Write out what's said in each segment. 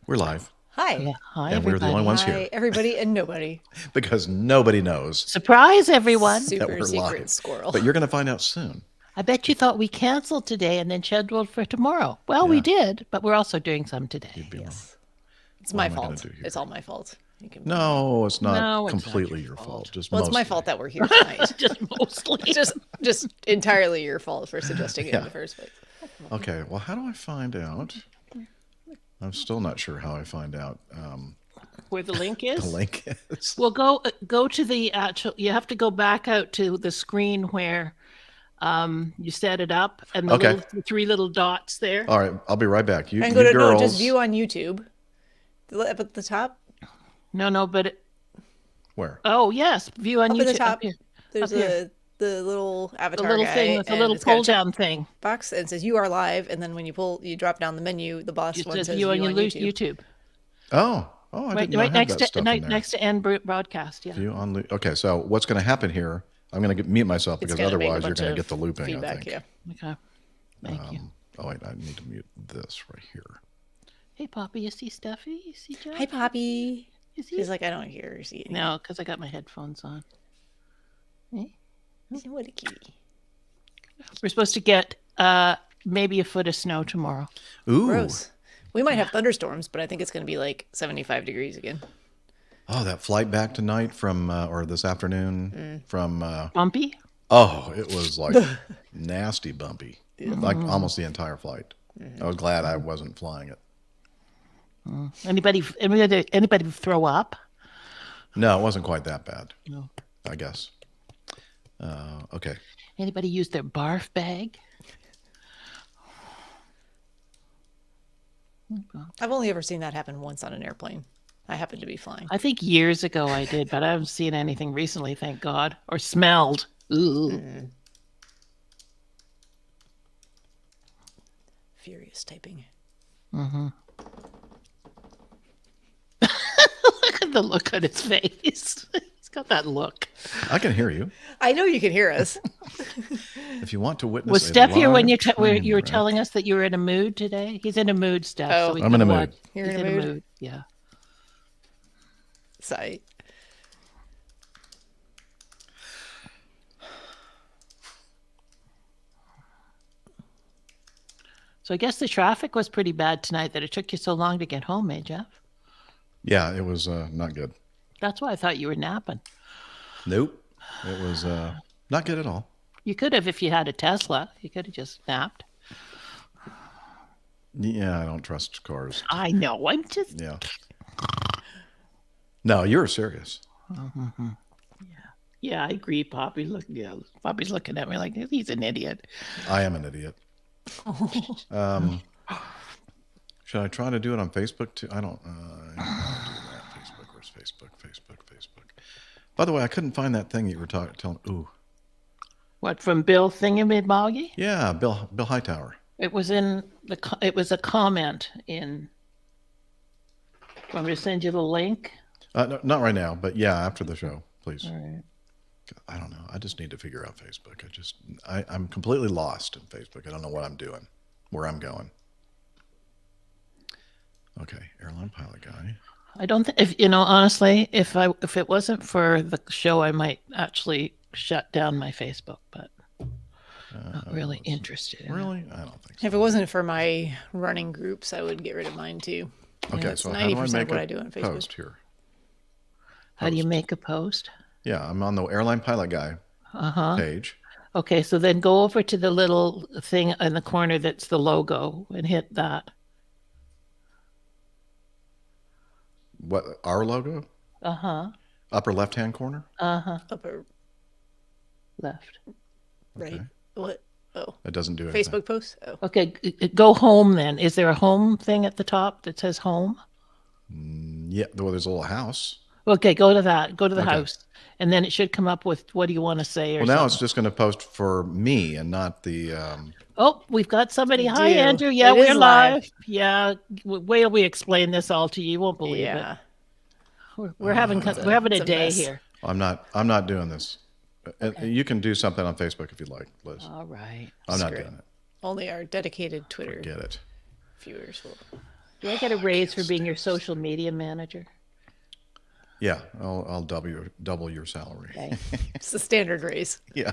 We're live. Hi. Yeah. Hi, And we're the only everybody. ones Hi, here everybody and nobody. because nobody knows Surprise, everyone. that Super we're secret live. squirrel. But you're going to find out soon. I bet you thought we canceled today and then scheduled for tomorrow. Well, Yeah. we did, but we're also doing some today. You'd be wrong. Yes. It's What my am I gonna fault. do here? It's all my fault. You can No, it's not No, it's not completely your your fault. fault. Just Well, it's my mostly. fault that we're here tonight. Just mostly. just entirely your fault for suggesting it in Yeah. the first place. Okay, well, how do I find out? I'm still not sure how I find out Where the link is? the link is. Well, go to the actual. You have to go back out to the screen where you set it up, and the, Okay. the three little dots there. All right, I'll be right back. You, And you go to girls. no, just view on YouTube. Up at the top. No, but Where? oh yes, view on Up YouTube. at the top. here. There's Up here. the little The avatar little guy, thing with the and little it's got a pull down thing. box and it says you are live, and then when you drop down the menu, the boss It one says says view on YouTube. YouTube. Oh, I Right, didn't know I right had next that to stuff in there. next to end broadcast. Yeah. View on okay, so what's going to happen here? I'm going to mute myself It's because gonna make a otherwise you're bunch going to of get the looping. feedback. I think. Yeah. Okay. Thank you. Oh wait, I need to mute this right here. Hey, Poppy, you see Steffi? You see Joe? Hi, Poppy. You see? She's like, I don't hear or see anything. No, because I got my headphones on. Hey? What a kitty. We're supposed to get maybe a foot of snow tomorrow. Ooh. Gross. We might have thunderstorms, but I think it's going to be like 75 degrees again. Oh, that flight back tonight from or this afternoon from Bumpy? oh, it was like nasty bumpy. Like almost the entire flight. I was glad I wasn't flying it. Anybody throw up? No, it wasn't quite that bad. No. I guess. Okay. Anybody use their barf bag? I've only ever seen that happen once on an airplane. I happened to be flying. I think years ago I did, but I haven't seen anything recently, thank God. Or smelled. Ooh. Furious typing. Look at the look on his face. He's got that look. I can hear you. I know you can hear us. If you want to witness Was a Steph here when live where train you were wreck- telling us that you were in a mood today? He's in a mood, Steph. Oh. So we I'm in can a watch. mood. You're He's in a mood? Yeah. Sight. So I guess the traffic was pretty bad tonight that it took you so long to get home, eh, Jeff? Yeah, it was not good. That's why I thought you were napping. Nope. It was not good at all. You could have if you had a Tesla. You could have just napped. Yeah, I don't trust cars. I know. I'm just. Yeah. No, you're serious. Yeah, I agree. Poppy's looking at me like he's an idiot. I am an idiot. Should I try to do it on Facebook too? I don't. I'm not doing that. Facebook. Where's Facebook? Facebook. By the way, I couldn't find that thing that you were telling. Ooh, What from Bill Thingamidboggy? yeah, Bill Hightower. It was in the. It was a comment in. Want me to send you the link? No, not right now, but yeah, after the show, please. All right. I don't know. I just need to figure out Facebook. I'm completely lost in Facebook. I don't know what I'm doing, where I'm going. Okay, airline pilot guy. I don't think if honestly, if it wasn't for the show, I might actually shut down my Facebook, but not really interested in it. Really? I don't think so. If it wasn't for my running groups, I would get rid of mine too. Okay, That's so how do I 90% make of what a I do on Facebook. post here? How do you make a post? Yeah, I'm on the airline pilot guy page. Okay, so then go over to the little thing in the corner that's the logo and hit that. What, our logo? Upper left-hand corner? Upper Left. right. Okay. What? Oh, It doesn't do anything. Facebook post? Oh. Okay, go home then. Is there a home thing at the top that says home? Yeah, well, there's a little house. Okay, go to that. Go to the Okay. house. And then it should come up with what do you want to say or Well, now something. it's just going to post for me and not the. Oh, we've got somebody. Hi, do. Andrew. Yeah, It we're is live. live. Yeah, wait till we explain this all to you. You won't believe Yeah. it. We're having a it's a day mess. here. I'm not doing this. You can do something on Facebook if you'd like, Liz. All right. I'm not Screw doing it. Only our dedicated Twitter Get it. viewers will. Do I get a raise for being your social media manager? Yeah, I'll double your salary. Okay. It's the standard raise. Yeah.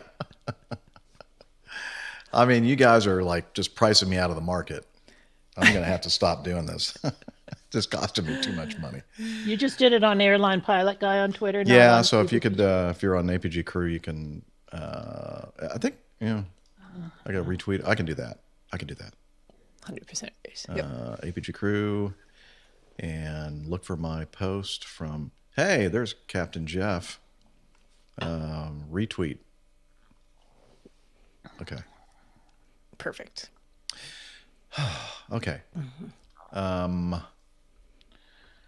I mean, you guys are like just pricing me out of the market. I'm going to have to stop doing this. It's costing me too much money. You just did it on Airline Pilot Guy on Twitter. not Yeah, on so if you Facebook. could, if you're on APG Crew, you can, I think, I got to retweet. I can do that. 100% raise. Yep. APG Crew, and look for my post from, hey, there's Captain Jeff. Retweet. Okay. Perfect. Okay.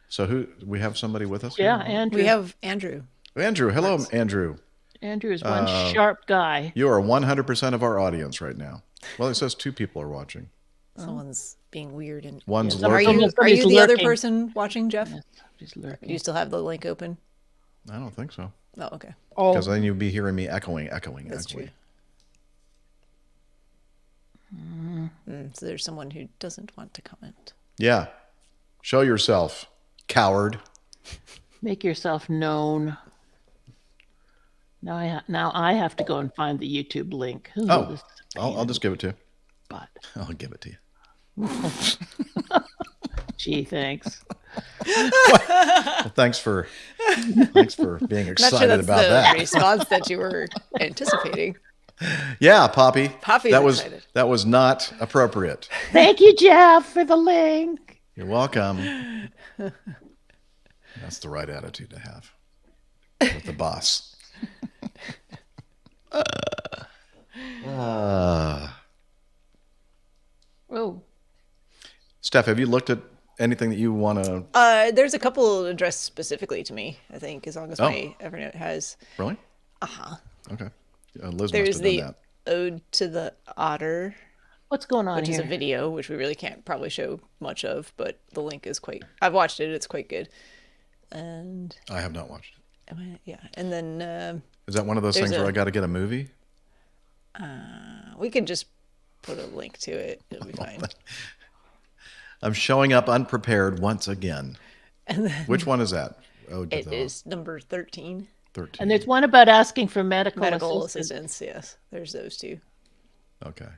So we have somebody with us? Yeah, here? Andrew. We have Andrew. Andrew. Hello, Andrew. Andrew is one sharp guy. You are 100% of our audience right now. Well, it says 2 people are watching. Someone's being weird and One's Yeah, Are lurking. you Somebody's the other lurking. person watching, Jeff? Yes, he's Do lurking. you still have the link open? I don't think so. Oh, okay. Oh, Because then you'd be hearing me echoing. That's true. So there's someone who doesn't want to comment. Yeah. Show yourself, coward. make yourself known. Now I have to go and find the YouTube link. Ooh, Oh, this is a I'll pain just give it to you. butt. I'll give it to you. Gee, thanks. Well, thanks for being Not excited sure that's about the that. response that you were anticipating. Yeah, Poppy. Poppy's that was excited. that was not appropriate. Thank you, Jeff, for the link. You're welcome. That's the right attitude to have with the boss. Oh, Steph, have you looked at anything that you want to? There's a couple addressed specifically to me, I think, as long as my Evernote has. Really? Uh-huh. Okay. Liz There's must have the done Ode to the Otter, what's going on which here? is a video, which we really can't probably show much of, but the link is I've watched it, it's quite good. And, that. I have not watched it. yeah. And then Is that one of those There's things where a- I got to get a movie? we can just put a link to it. It'll be fine. I'm showing up unprepared once again. And then Which one is that? Oh, it is number 13. 13. And there's one about asking for medical Assistance, yes. There's those two. Okay.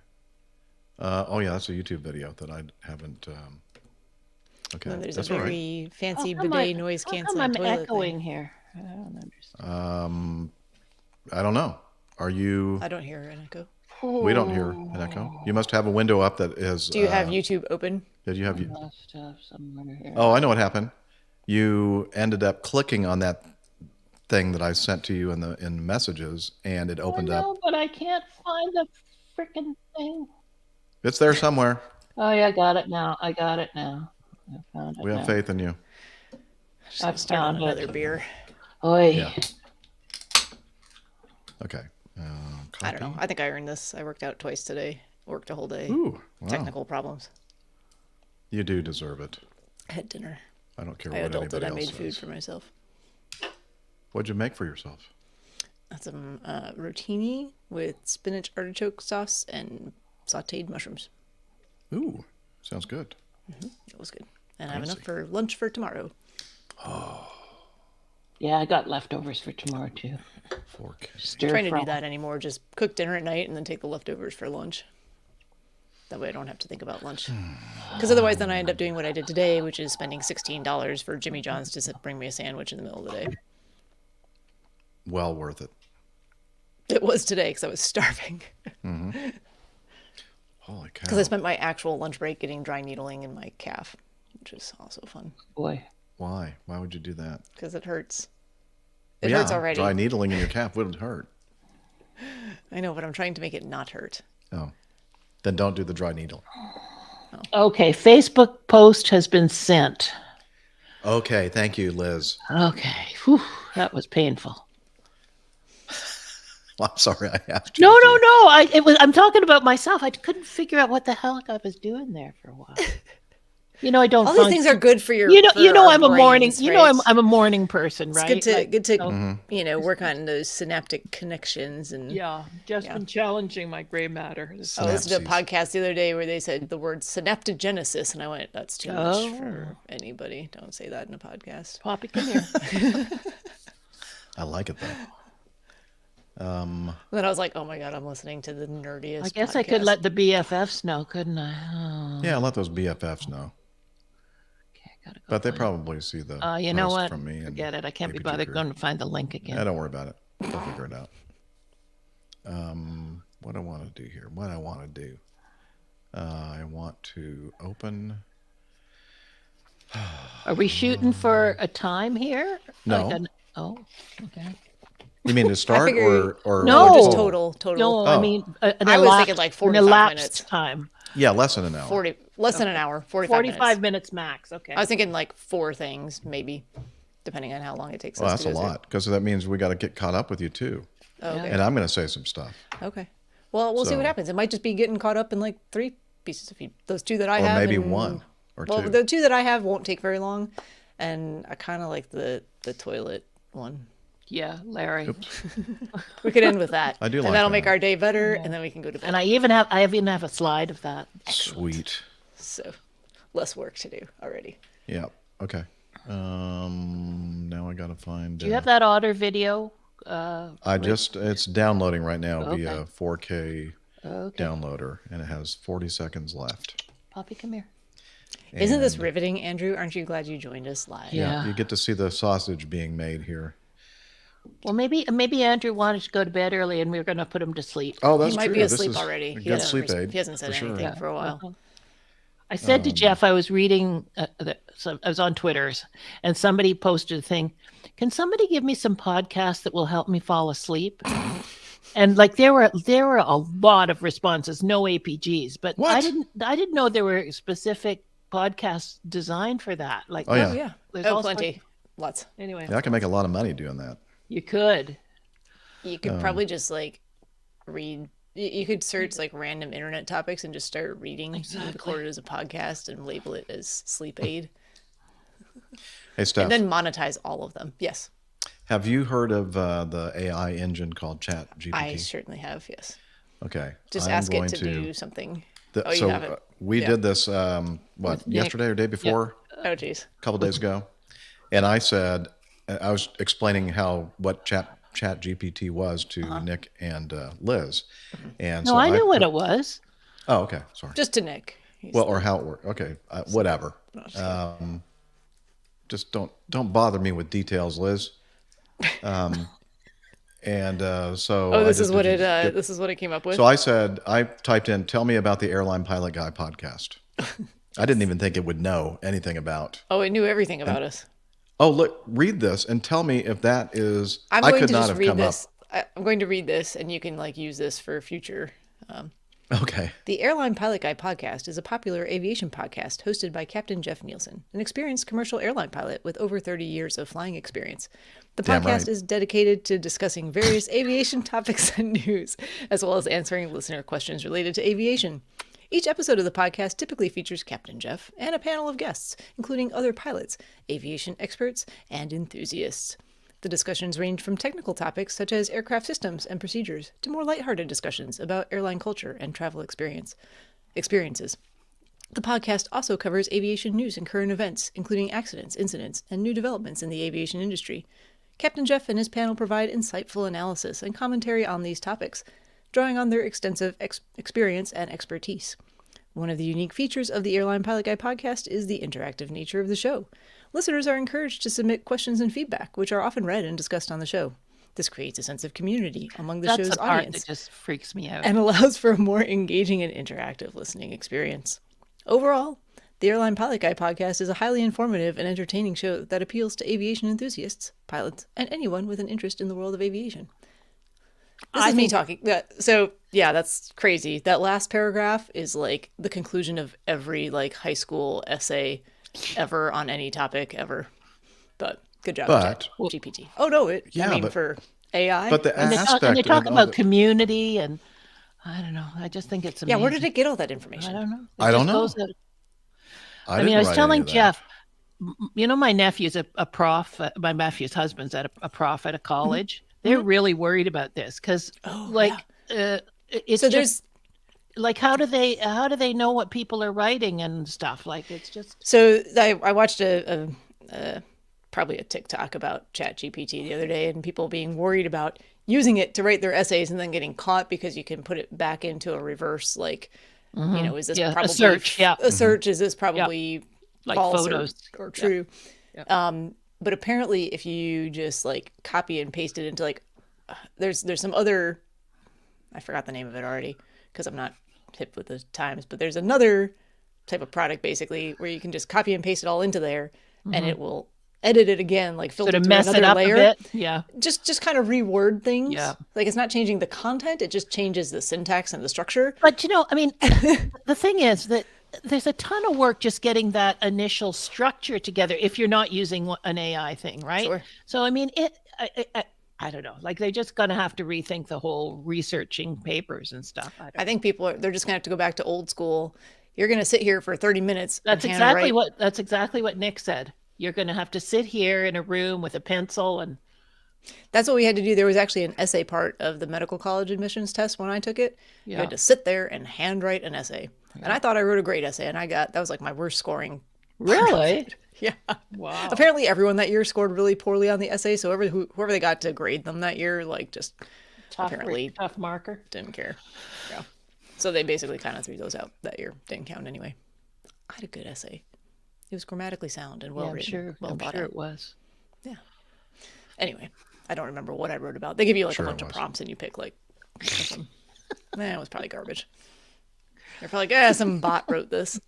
Oh yeah, that's a YouTube video that I haven't. Okay, And then there's that's a all right. very fancy How come bidet I- noise how come canceling I'm toilet echoing thing. here? I don't understand. I don't know. Are you? I don't hear an echo. We don't hear an echo. You must have a window up that is. Do you have YouTube open? Did you have? Must have somewhere here. Oh, I know what happened. You ended up clicking on that thing that I sent to you in messages, and it opened I know, up. but I can't find the freaking thing. It's there somewhere. Oh yeah, I got it now. I found it. We have now. faith in you. Just gonna start on found it. another beer. Oi. Yeah. Okay. I don't know. I think I earned this. I worked out twice today. Worked a whole day. Ooh, wow. Technical problems. You do deserve it. I had dinner. I don't care I what adulted. anybody I else made says. food for myself. What'd you make for yourself? Had some rotini with spinach artichoke sauce and sautéed mushrooms. Ooh, sounds good. It was good. And I have Fancy. enough for lunch for tomorrow. Yeah, I got leftovers for tomorrow too. Fork. Stir Trying to fry. do that anymore. Just cook dinner at night and then take the leftovers for lunch. That way I don't have to think about lunch. Because otherwise then I end up doing what I did today, which is spending $16 for Jimmy John's to bring me a sandwich in the middle of the day. Well worth it. It was today because I was starving. Holy cow. Because I spent my actual lunch break getting dry needling in my calf, which is also fun. Boy. Why? Why would you do that? Because it hurts. It Yeah, hurts already. Dry needling in your calf wouldn't hurt. I know, but I'm trying to make it not hurt. Oh. Then don't do the dry needle. Okay, Facebook post has been sent. Okay, thank you, Liz. Okay, whew, that was painful. Well, I'm sorry I have to. No. I'm talking about myself. I couldn't figure out what the hell I was doing there for a while. I don't. All these things are good for your. I'm a morning. Brains, right? I'm a morning person, It's right? good to Mm-hmm. work on those synaptic connections and. Yeah, just been challenging my gray matter. I listened to a Synapses. podcast the other day where they said the word synaptogenesis, and I went, "That's too much for anybody. Don't say that in a podcast." Poppy, come here. I like it though. Then I was like, "Oh my god, I'm listening to the nerdiest." I guess I could podcast." let the BFFs know, couldn't I? Oh, Yeah, let those BFFs know. okay, gotta go. But they probably see the You know post what? from me. And Forget it. I can't be APG bothered crew. going to find the link again. Yeah, don't worry about it. We'll figure it out. What I want to do here? What I want to do? I want to open. Are we shooting for a time here? No. Oh, okay. You mean to start figure- or No. Or just total? total. No, Oh. I mean I was thinking like 45 elapsed minutes. time. Yeah, less than an hour. 40, less than an hour, 45 minutes. 45 minutes max. Okay. I was thinking like 4 things, maybe, depending on how long it takes Well, us that's to a go through. lot because that means we got to get caught up with you too. Oh, okay. And I'm going to say some stuff, Okay. Well, we'll see what So- happens. It might just be getting caught up in like 3 pieces of feed. Those 2 that I or have. maybe and- one or Well, two. the 2 that I have won't take very long, and I kind of like the toilet one. Yeah, Larry. We could end with that. I do and like that'll that. make our day better, and then we can go to bed. And I even have a slide of that. Sweet. So, less work to do already. Yeah. Okay. Now I got to find. Do you have that otter video? It's downloading right now Okay. via 4K Okay. downloader, and it has 40 seconds left. Poppy, come here. Isn't this riveting, Andrew? Aren't you glad you joined us live? Yeah. You get to see the sausage being made here. Well, maybe Andrew wanted to go to bed early, and we were going to put him to sleep. Oh, that's He might true. be This asleep is already. A He good hasn't sleep aid. He hasn't said for sure. anything for a while. I said to Jeff, I was reading, so I was on Twitter's, and somebody posted a thing. Can somebody give me some podcasts that will help me fall asleep? And like there were a lot of responses, no APGs, but What? I didn't know there were specific podcasts designed for that. Like, Oh, yeah. Oh, yeah. There's Oh, all plenty. Lots. anyway, Yeah, I can make a lot of money doing that. you could. You could probably just like read. You could search like random internet topics and just start reading, Exactly. record it as a podcast, and label it as sleep aid, Hey, Steph, and then monetize all of them. Yes, have you heard of the AI engine called Chat I GPT? certainly have. Yes, Okay. just I'm ask it going to do something. the- Oh, you so have it. we Yeah. did this, Nick. yesterday or day before? Oh, geez. A couple days ago. And I said, I was explaining what Chat GPT was to Uh-huh. Nick and Liz. And No, so I knew what it was. Oh, okay. Sorry. Just to Nick. He's Well, or how it worked. Okay. Whatever. Just don't bother me with details, Liz. So oh, I this just is what did it. This is what it came up with. So I typed in, tell me about the Airline Pilot Guy podcast. I didn't even think it would know anything about. Oh, it knew everything about us. Oh, look, read this and tell me if that is. I'm I going could to not just have read come this. I'm going to read this, and you can like use this for future. up. Okay. The Airline Pilot Guy podcast is a popular aviation podcast hosted by Captain Jeff Nielsen, an experienced commercial airline pilot with over 30 years of flying experience. The Damn podcast right. is dedicated to discussing various aviation topics and news, as well as answering listener questions related to aviation. Each episode of the podcast typically features Captain Jeff and a panel of guests, including other pilots, aviation experts, and enthusiasts. The discussions range from technical topics such as aircraft systems and procedures to more lighthearted discussions about airline culture and travel experiences. The podcast also covers aviation news and current events, including accidents, incidents, and new developments in the aviation industry. Captain Jeff and his panel provide insightful analysis and commentary on these topics, drawing on their extensive experience and expertise. One of the unique features of the Airline Pilot Guy podcast is the interactive nature of the show. Listeners are encouraged to submit questions and feedback, which are often read and discussed on the show. This creates a sense of community among the That's show's the part audience that just freaks me out. and allows for a more engaging and interactive listening experience. Overall, the Airline Pilot Guy podcast is a highly informative and entertaining show that appeals to aviation enthusiasts, pilots, and anyone with an interest in the world of aviation. This is me talking. So, yeah, that's crazy. That last paragraph is like the conclusion of every like high school essay ever on any topic ever. But good job, But- GPT. Oh, no, I Yeah, mean, but- for AI. But the And they aspect talk of about it- community, and I don't know. I just think it's yeah, amazing. where did it get all that I information? don't know. I don't know. I mean, didn't I was write any telling of that. Jeff, my nephew's a prof. My nephew's husband's a prof at a college. They're really worried about this because, it's So just there's like how do they know what people are writing and stuff? Like it's just So I watched probably a TikTok about ChatGPT the other day, and people being worried about using it to write their essays and then getting caught because you can put it back into a reverse, like, is this probably a search? a search? Is this probably like false photos or true? Yeah. But apparently, if you just like copy and paste it into like, there's some other, I forgot the name of it already because I'm not hip with the times, but there's another type of product basically where you can just copy and paste it all into there, and it will edit it again, like filter sort of through mess another it up layer. a bit. Yeah. Just kind of reword things. Yeah. Like it's not changing the content, it just changes the syntax and the structure. But I mean, the thing is that there's a ton of work just getting that initial structure together if you're not using an AI thing, right? Sure. So I mean, I don't know. Like they're just gonna have to rethink the whole researching papers and stuff. I think they're just gonna have to go back to old school. You're gonna sit here for 30 minutes. That's exactly what Nick said. You're gonna have to sit here in a room with a pencil and. That's what we had to do. There was actually an essay part of the medical college admissions test when I took it. You had to sit there and handwrite an essay. And I thought I wrote a great essay, and that was like my worst scoring. Really? Yeah. Wow. Apparently everyone that year scored really poorly on the essay, so whoever they got to grade them that year, like just apparently tough marker. Didn't care. Yeah. So they basically kind of threw those out that year. Didn't count anyway. I had a good essay. It was grammatically sound and well written. I'm sure it was. Yeah. Anyway, I don't remember what I wrote about. They give you like a bunch of prompts and you pick like some. It was probably garbage. They're probably like, some bot wrote this.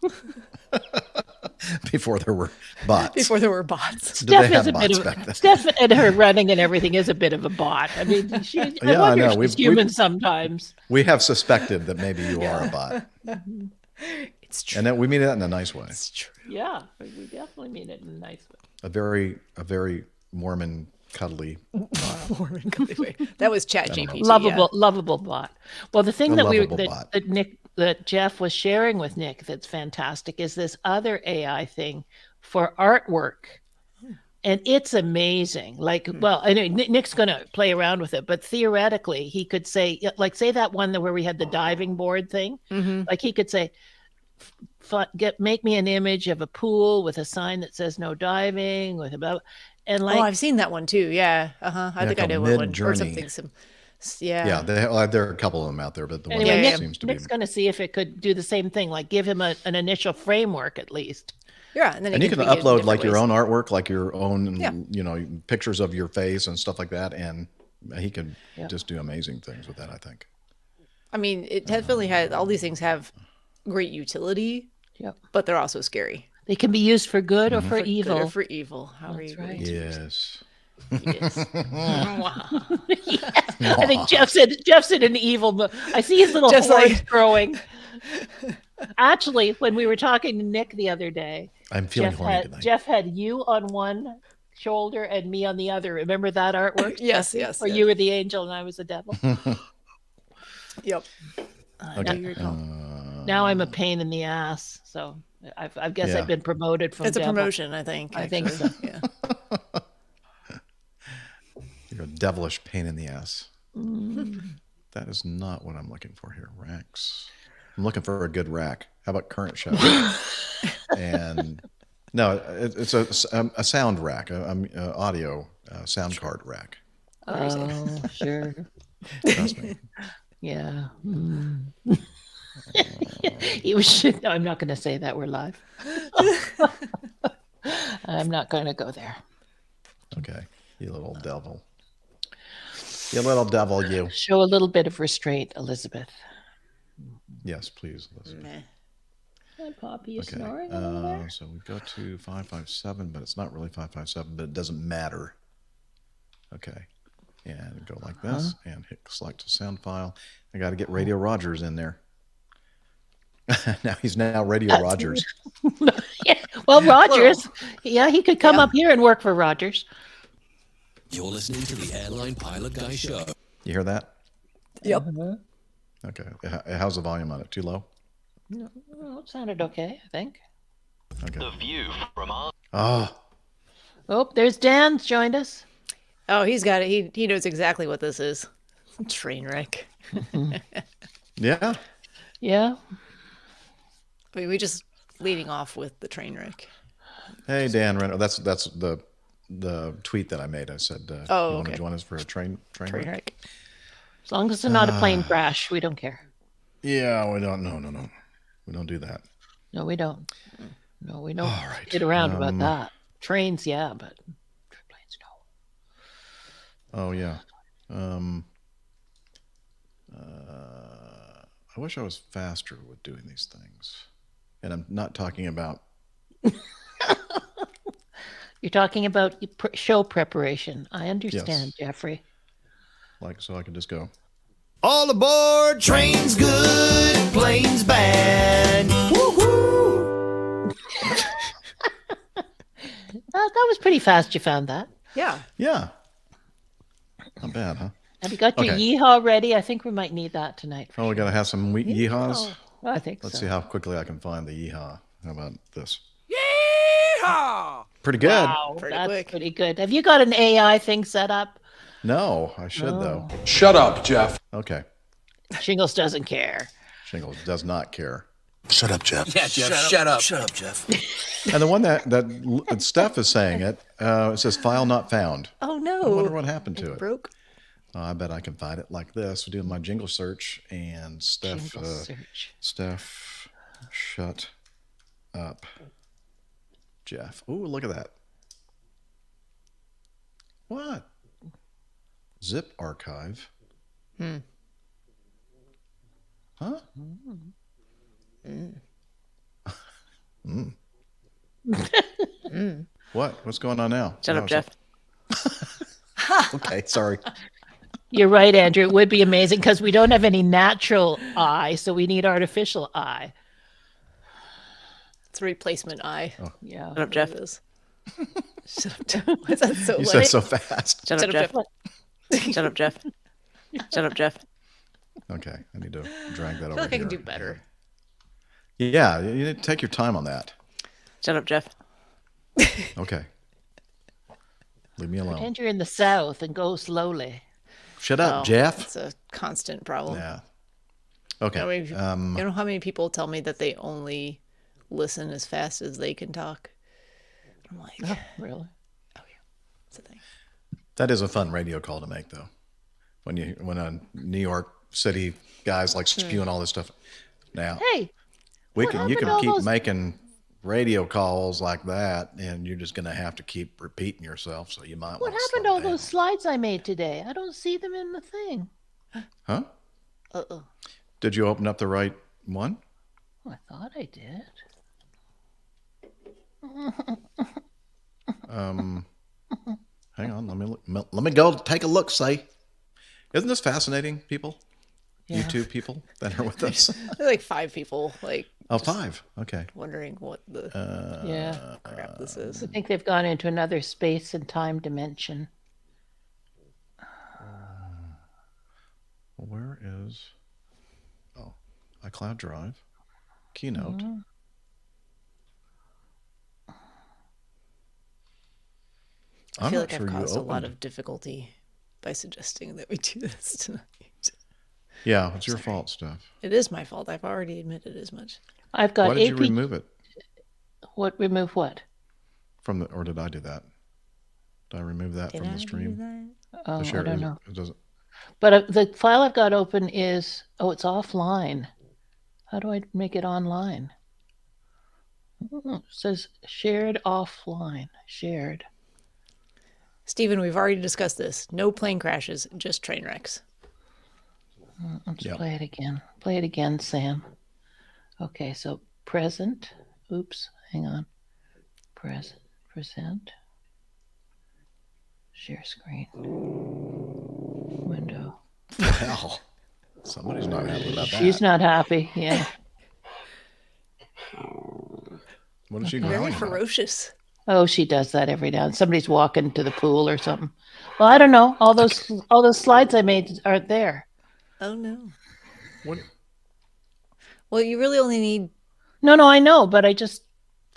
Before there were bots. Steph and her running and everything is a bit of a bot. I mean, I wonder if she's human sometimes. We have suspected that maybe you are a bot. It's true. And then we mean that in a nice way. It's true. Yeah, we definitely mean it in a nice way. A very Mormon cuddly bot. Mormon cuddly way. That was ChatGPT. Lovable bot. Well, the thing that Jeff was sharing with Nick that's fantastic is this other AI thing for artwork. And it's amazing. Like, well, I know Nick's going to play around with it, but theoretically he could say, like, say that one where we had the diving board thing. Like he could say, make me an image of a pool with a sign that says no diving with about, and like, I've seen that one too. Yeah. I think I know one or something. Yeah. There are a couple of them out there, but the one anyway, that seems to be. Nick's going to see if it could do the same thing, like give him an initial framework at least. Yeah, and then you can upload like your own artwork, like your own, pictures of your face and stuff like that, and he could just do amazing things with that, I think. I mean, it definitely has, all these things have great utility, but they're also scary. They can be used for good or for evil. Good or for evil. How are you right. Yes. Wow. I think Jeff said an evil. I see his little horns growing. Actually, when we were talking to Nick the other day, I'm feeling horny tonight. Jeff had you on one shoulder and me on the other. Remember that artwork? Yes. Or you were the angel and I was the devil. Yep. Okay. Now I'm a pain in the ass. So I guess I've been promoted from. It's a promotion, I think. I think so. Yeah. You're a devilish pain in the ass. That is not what I'm looking for here. Racks. I'm looking for a good rack. How about current show? And no, it's a sound rack, audio sound card rack. Oh, sure. Trust me. Yeah. I'm not going to say that. We're live. I'm not going to go there. Okay, you little devil. You little devil, you. Show a little bit of restraint, Elizabeth. Yes, please, Elizabeth. Hi, Poppy, you Okay, snoring over there? so we go to 557, but it's not really 557, but it doesn't matter. Okay, and go like this, and hit select a sound file. I got to get Radio Rogers in there. He's now Radio Rogers. Yeah. Well, Rogers, he could come up here and work for Rogers. You're listening to the Airline Pilot Guy Show. You hear that? Yep. Okay. How's the volume on it? Too low? No, it sounded okay, I think. Okay. The view from our Oh, Oh, there's Dan's joined us. Oh, he's got it. He knows exactly what this is. Train wreck. yeah. Yeah. I mean, we just leading off with the train wreck. Hey, Dan Renner. That's the tweet that I made. I said, you want to okay. join us for a train Train wreck? wreck. As long as it's not a plane crash, we don't care. Yeah, we don't. No. We don't do that. No, we don't. No, we don't All right. get around about that. Trains, yeah, but planes, no. Oh, yeah. I wish I was faster with doing these things. And I'm not talking about... You're talking about show preparation. I understand, Yes. Jeffrey. Like, so I can just go... All aboard, train's good, plane's bad. Woo-hoo! That was pretty fast. You found that. Yeah. Yeah. Not bad, huh? Have you got your Okay. yeehaw ready? I think we might need that tonight. Oh, we got to have some yeehaws? I think Let's so. see how quickly I can find the yeehaw. How about this? Yeehaw! Pretty good. Wow, Pretty that's quick. pretty good. Have you got an AI thing set up? No, I should, though. Shut up, Jeff. Okay. Shingles doesn't care. Shingles does not care. Shut up, Jeff. Yeah, Jeff, shut up. Shut up, Jeff. And the one that Steph is saying it says file not found. Oh I no. wonder what happened to It it. broke. Oh, I bet I can find it like this. We're doing my jingle search, and Steph, Jingle search. Steph, shut up, Jeff. Ooh, look at that. What? Zip archive. Huh? What? What's going on now? Shut No, up, it's- Jeff. Okay, sorry. You're right, Andrew. It would be amazing because we don't have any natural eye, so we need artificial eye. It's a replacement eye. Yeah. Shut up, Jeff. Shut up, Jeff. What's that so You late? said so fast. Shut up, Jeff. Shut up, Jeff. Shut up, Jeff. Okay, I need to drag that I over feel like I can here. do better. Yeah, you need to take your time on that. Shut up, Jeff. Okay. Leave me alone. Pretend you're in the South and go slowly. Shut up, Oh, Jeff. It's a constant problem. Yeah. Okay. You know how many people tell me that they only listen as fast as they can talk? I'm like, Oh, really? it's a thing. That is a fun radio call to make, though. When a New York City guy's like spewing all this stuff. Now Hey, you what can happened to all keep those- making radio calls like that, and you're just gonna have to keep repeating yourself. So you might. what want happened to all those slides I made today? I don't see them in the thing. Huh? Uh-oh. Did you open up the right one? Oh, I thought I did. Hang on. Let me go take a look. Say, isn't this fascinating, people? Yeah. YouTube people that are with us. There's like 5 people like Oh, 5. Okay. wondering what the Yeah. crap this is. I think they've gone into another space and time dimension. Where is? Oh, iCloud Drive, Keynote. I I'm feel not like sure I've you caused a lot opened. of difficulty by suggesting that we do this tonight. Yeah, it's your fault, Steph. It is my fault. I've already admitted as much. I've got Why did you APG. remove it What? Remove what? from the? Or did I do that? Did I remove that Did from I the do stream? that? Oh, The share- I don't is- know. It doesn't. But the file I've got open is, it's offline. How do I make it online? It says shared offline. Shared. Stephen, we've already discussed this. No plane crashes, just train wrecks. Let's Yep. play it again. Play it again, Sam. Okay, so present. Oops, hang on. Present. Share screen. Window. Well, somebody's not happy about that. She's not happy. Yeah. What is she Very growling about? ferocious. Oh, she does that every now and then. Somebody's walking to the pool or something. Well, I don't know. All those slides I made aren't there. Oh no. What? Well, you really only need No, I know, but I just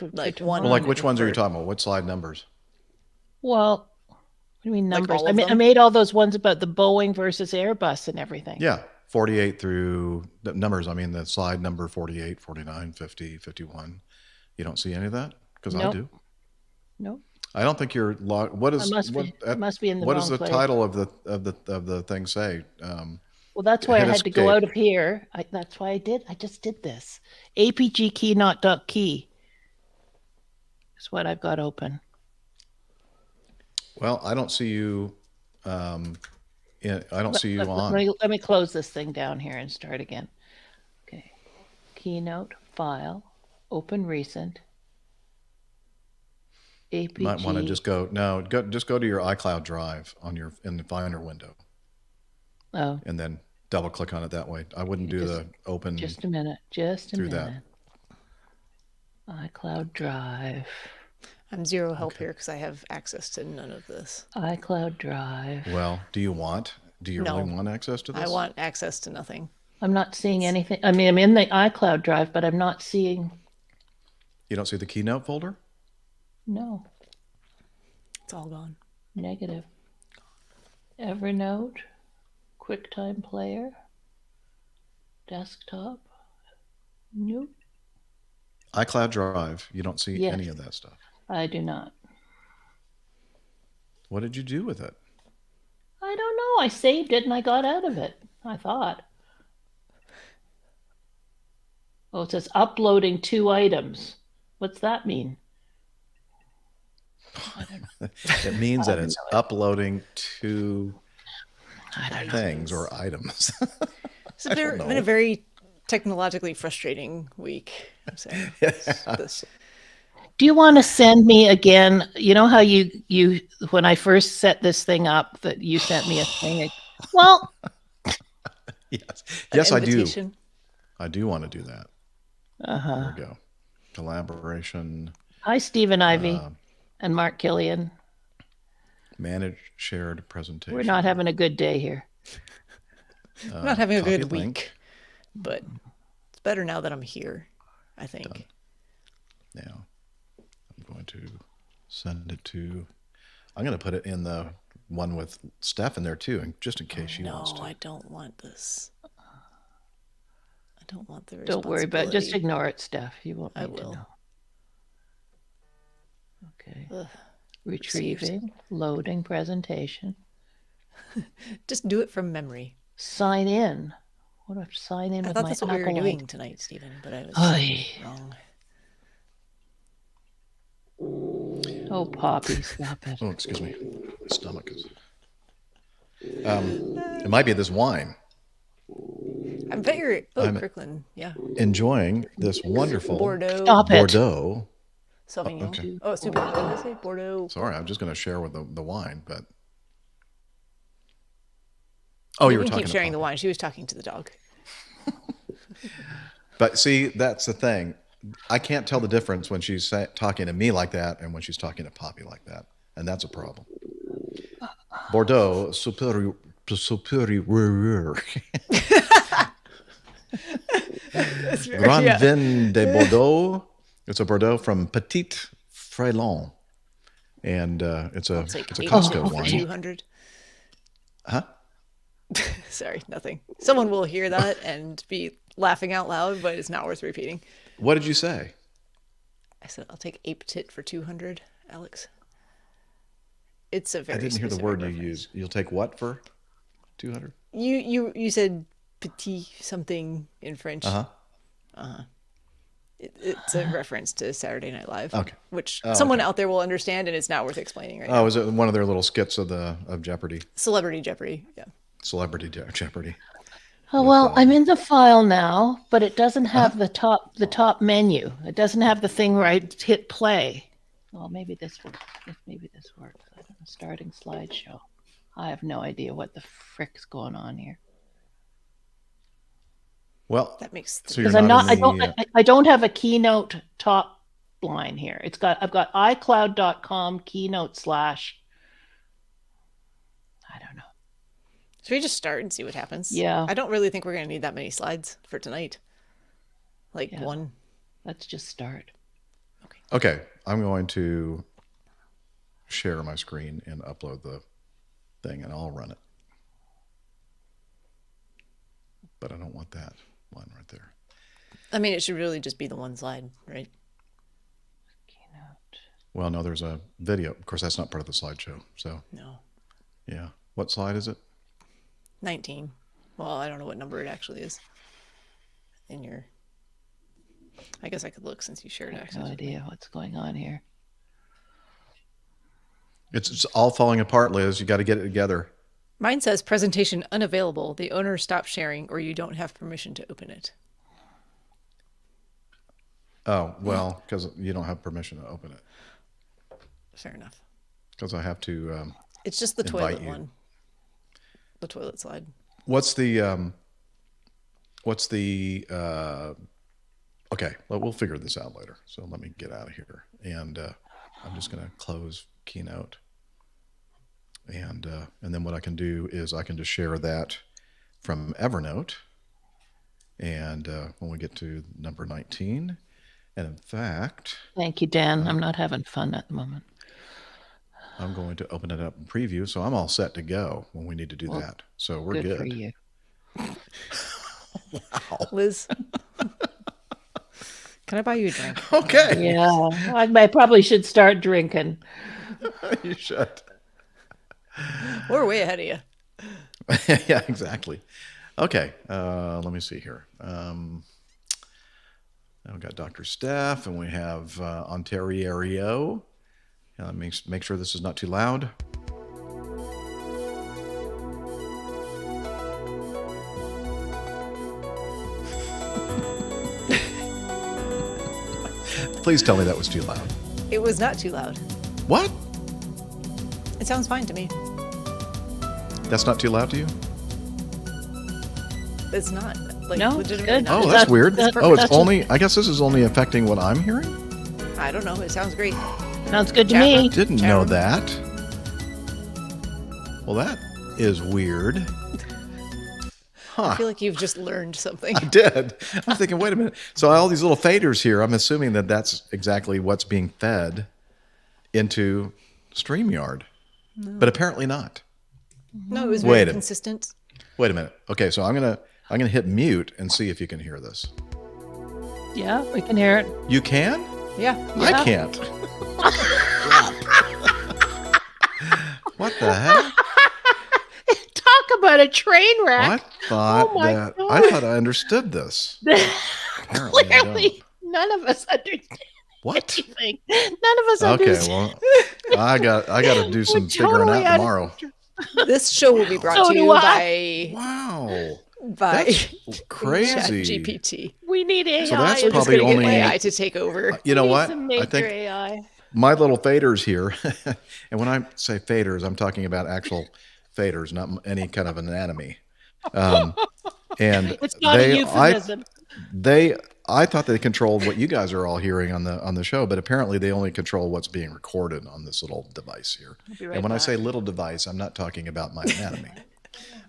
Like tomorrow. one- Well, like which ones are you for- talking about? What slide numbers? Well, what do you mean Like numbers? all I of mean, I them? made all those ones about the Boeing versus Airbus and everything. Yeah, 48 through the numbers. I mean, the slide number 48, 49, 50, 51. You don't see any of that? Because I Nope. do. No, I don't think you're what is must what be- it must be in the what does wrong the place. title of the thing say? well, that's why I Hit had to go escape. out of here. That's why I did. I just did this. APG key not duck key is what I've got open. Well, I don't see you. I don't see you on. Let me close this thing down here and start again. Okay. Keynote, file, open recent. APG. You might want to just go to your iCloud drive in the Finder window, Oh, and then double click on it that way. I wouldn't do the open. just a minute. Just a through that. minute. iCloud Drive. I'm zero help here because I have access to none of this. iCloud Drive. Well, do you No. really want access to this? I want access to nothing. I'm not seeing anything. I mean, I'm in the iCloud Drive, but I'm not seeing. You don't see the Keynote folder? No, It's all gone. negative. Evernote, QuickTime Player, desktop. Nope, iCloud Drive. You don't see Yes. any of that stuff. I do not. What did you do with it? I don't know. I saved it and I got out of it. I thought. Oh, it says uploading 2 items. What's that mean? It means that it's uploading 2 I don't know. things or items. It's been a very technologically frustrating week. I'm saying. This- Do you want to send me again? You know how you when I first set this thing up that you sent me a thing. Well, Yes, an yes, I do. invitation. I do want to do that. uh-huh. There we go. Collaboration, Hi, Stephen Ivy and Mark Killian. manage shared presentation. We're not having a good day here. I'm not having a copy good link. week, but it's better now that I'm here, I think. Now, I'm going to send it to. I'm going to put it in the one with Steph in there too, and just in case she wants No, to. I don't want this. I don't want the Don't worry about it. Just responsibility. ignore it, Steph. You won't I need to will. know. Okay. Ugh. Retrieving, loading presentation. Just do it from memory. Sign in. What do I have to sign in I with thought my that's what we were acolyte? doing tonight, Stephen, but I was Oy. wrong. Oh, Poppy, stop it. Oh, excuse me. My stomach is. It might be this wine. I bet you're. Oh, I'm- Kirkland. Yeah. Enjoying this wonderful Bordeaux. Stop it. Bordeaux. Sauvignon. okay. Oh, super. What did I say? Bordeaux. Sorry, I'm just going to share with the wine, but. Oh, you were can talking keep sharing the about. wine. She was talking to the dog. But see, that's the thing. I can't tell the difference when she's talking to me like that and when she's talking to Poppy like that, and that's a problem. Bordeaux superior. Grand Yeah. Vin de Bordeaux. It's a Bordeaux from Petit Frelon, and it's a It's like it's a 8 Costco for wine. 200. Huh? Sorry, nothing. Someone will hear that and be laughing out loud, but it's not worth repeating. What did you say? I said I'll take ape tit for 200, Alex. It's a very. I didn't hear the specific word you reference. used. You'll take what for 200? You said petit something in French. Uh-huh. It's a reference to Saturday Night Live. Okay. Which Oh, someone okay. out there will understand, and it's not worth explaining right Oh, now. is it one of their little skits of Jeopardy? Celebrity Jeopardy. Yeah. Celebrity Jeopardy. Oh well, I'm in the file now, but it doesn't have the top menu. It doesn't have the thing where I hit play. Well, maybe this works. Maybe this works. I don't know. Starting slideshow. I have no idea what the frick's going on here. Well, That makes so you're Because I'm not. in the, I don't have a Keynote top line here. I've got iCloud.com Keynote / I don't know. Should we just start and see what happens? Yeah. I don't really think we're going to need that many slides for tonight. Like Yeah. one. Let's just start. Okay. Okay, I'm going to share my screen and upload the thing, and I'll run it. But I don't want that one right there. I mean, it should really just be the one slide, right? Well, no, there's a video. Of course, that's not part of the slideshow. So, No. yeah. What slide is it? 19. Well, I don't know what number it actually is. In your... I guess I could look since you shared access. No with me. idea what's going on here. It's all falling apart, Liz. You got to get it together. Mine says presentation unavailable. The owner stopped sharing or you don't have permission to open it. Oh, well, because you don't have permission to open it. Fair enough. Because I have to... It's just the invite toilet you. one. The toilet slide. What's the... okay, well, we'll figure this out later. So let me get out of here. And I'm just going to close Keynote. And then what I can do is I can just share that from Evernote. And when we get to number 19, and in fact, Thank you, Dan. I'm not having fun at the moment. I'm going to open it up in preview. So I'm all set to go when we need to do that. So we're Good for good. you. Liz, can I buy you a drink? Okay. Yeah, I probably should start drinking. You should. We're way ahead of you. Yeah, exactly. Okay, let me see here. We've got Dr. Steph, and we have Ontario. Let me make sure this is not too loud. Please tell me that was too loud. It was not too loud. What? It sounds fine to me. That's not too loud to you? It's not. Like, No, legitimately good. not. Oh, that's weird. that- Oh, it's that's- only, I guess this is only affecting what I'm hearing? I don't know. It sounds great. Sounds good to Chat me. room. Didn't Chat know room. that. Well, that is weird. I feel like you've just learned something. I did. I'm thinking, wait a minute. So all these little faders here, I'm assuming that that's exactly what's being fed into StreamYard. But apparently not. No, it was Wait a very minute. consistent. Wait a minute. Okay, so I'm gonna hit mute and see if you can hear this. Yeah, we can hear it. You can? Yeah. I can't. What the heck? Talk about a train wreck. I thought Oh my that God. I thought I understood this. Apparently I Clearly, don't. none of us understand What? anything. None of us Okay, understand. well, I got to do some figuring totally out out of tomorrow. This show will be brought So to do you I. Wow, by that's crazy. GPT. We need AI. So that's It's probably going to only. get AI to take over. You know We need what? some I major think AI. my little faders here, and when I say faders, I'm talking about actual faders, not any kind of anatomy. And It's not a they, euphemism. I thought they controlled what you guys are all hearing on the show, but apparently they only control what's being recorded on this little device here. be right And when I back. say little device, I'm not talking about my anatomy.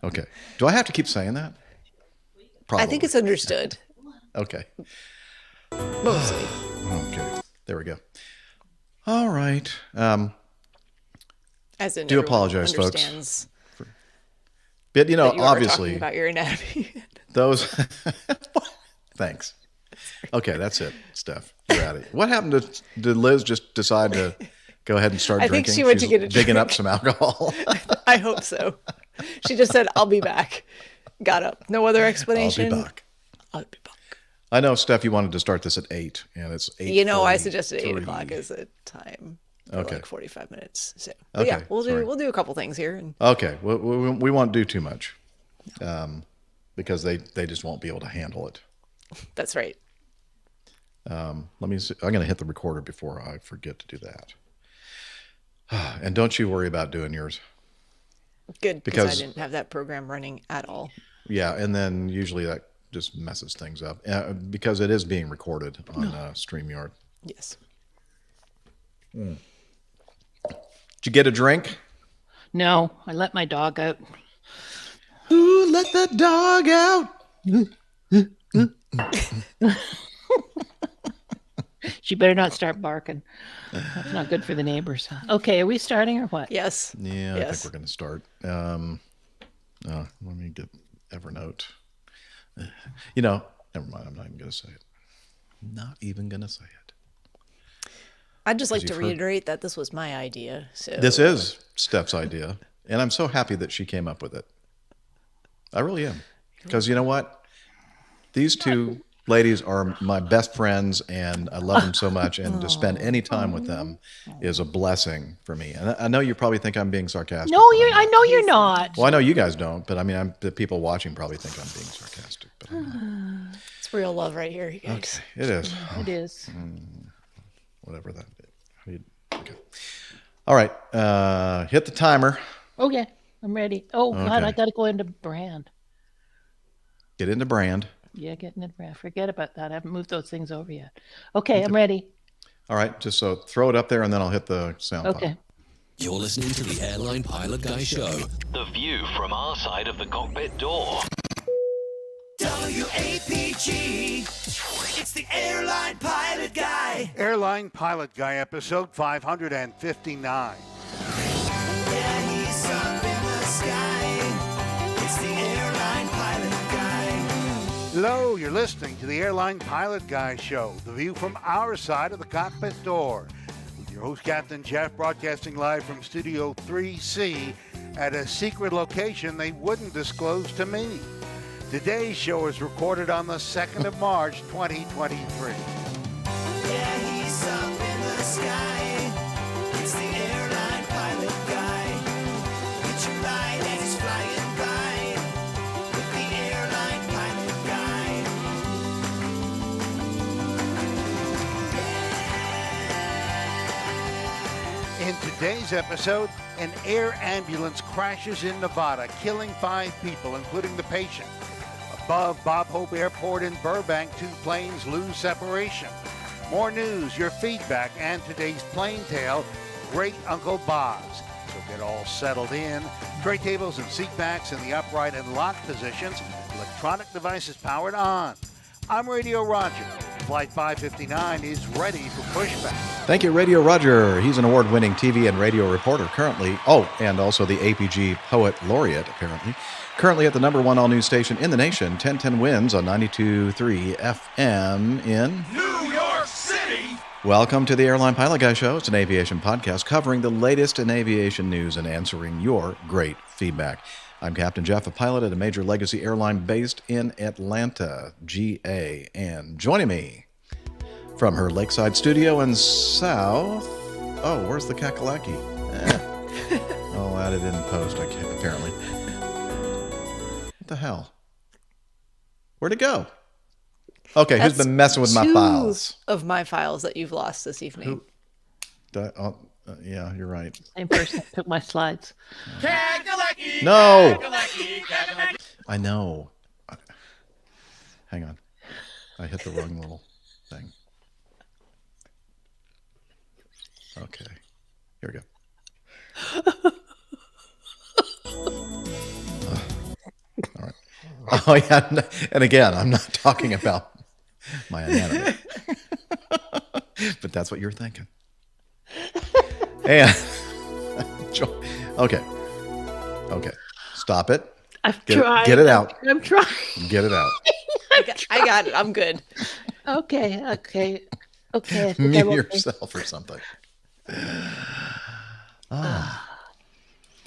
Okay. Do I have to keep saying that? Probably. I think it's understood. Okay. Mostly. Okay. There we go. All right. As in, Do everyone apologize, folks. understands But you know, that you are obviously talking about your anatomy. those. Thanks. Okay, that's it, Steph. You're out of here. What happened to? Did Liz just decide to go ahead and start I think drinking? she went to She's get a digging up drink. some alcohol. I hope so. She just said, "I'll be back." Got up. No other I'll explanation. be back. I'll be back. I know, Steph. You wanted to start this at 8, and it's 8. You know, I suggested 8 o'clock as a time for Okay. like 45 minutes. So, but Okay, yeah, sorry. we'll do a couple things here. And Okay, we won't do too much, because they just won't be able to handle it. that's right. Let me see. I'm going to hit the recorder before I forget to do that. And don't you worry about doing yours. Good, because Because- I didn't have that program running at all. Yeah, and then usually that just messes things up because it is being recorded on StreamYard. Yes. Did you get a drink? No, I let my dog out. Who let the dog out? She better not start barking. That's not good for the neighbors. Okay, are we starting or what? Yes. Yeah, I Yes. think we're going to start. Let me get Evernote. Never mind. I'm not even going to say it. Not even going to say it. I'd just like to you've heard- reiterate that this was my idea. So This is Steph's idea, and I'm so happy that she came up with it. I really am. Because you know what? These two ladies are my best friends, and I love them so much, and to spend any time with them is a blessing for me. And I know you probably think I'm being sarcastic. No, I know you're not. Well, I know you guys don't, but I mean, the people watching probably think I'm being sarcastic. But I'm not. it's real love right here, you guys. Okay, it is. It is. Whatever that is. Okay. All right. Hit the timer. Okay, I'm ready. Oh, God, Okay. I got to go into brand. Get into brand. Yeah, getting into brand. Forget about that. I haven't moved those things over yet. Okay, I'm ready. All right. Just so throw it up there, and then I'll hit the sound. Okay. button. You're listening to the Airline Pilot Guy Show. The view from our side of the cockpit door. WAPG. It's the Airline Pilot Guy. Airline Pilot Guy, episode 559. Yeah, he's up in the sky. It's the Airline Pilot Guy. Hello, you're listening to the Airline Pilot Guy Show, the view from our side of the cockpit door. With your host, Captain Jeff, broadcasting live from Studio 3C at a secret location they wouldn't disclose to me. Today's show is recorded on the 2nd of March, 2023. Yeah, he's up in the sky. It's the Airline Pilot Guy. Get your ride as he's flying by with the Airline Pilot Guy. In today's episode, an air ambulance crashes in Nevada, killing 5 people, including the patient. Above Bob Hope Airport in Burbank, 2 planes lose separation. More news, your feedback, and today's plane tale, Great Uncle Bob's. So get all settled in. Tray tables and seat backs in the upright and locked positions. Electronic devices powered on. I'm Radio Roger. Flight 559 is ready for pushback. Thank you, Radio Roger. He's an award-winning TV and radio reporter currently. Oh, and also the APG Poet Laureate, apparently. Currently at the #1 all-news station in the nation, 1010 Wins on 92.3 FM in New York City. Welcome to the Airline Pilot Guy Show. It's an aviation podcast covering the latest in aviation news and answering your great feedback. I'm Captain Jeff, a pilot at a major legacy airline based in Atlanta, GA. And joining me from her lakeside studio in South... Oh, where's the kakalaki? I'll add it in post, apparently. What the hell? Where'd it go? Okay, who's That's been messing with my 2 files? of my files that you've lost this evening. Yeah, you're right. Same person took my slides. No! I know. Hang on. I hit the wrong little thing. Okay. Here we go. All right. Oh, yeah. And again, I'm not talking about my anatomy. But that's what you're thinking. And okay. Stop it. I've Get tried. it out. I'm trying. Get it out. I got it. I'm good. Okay. I think Mute I'm okay. yourself or something.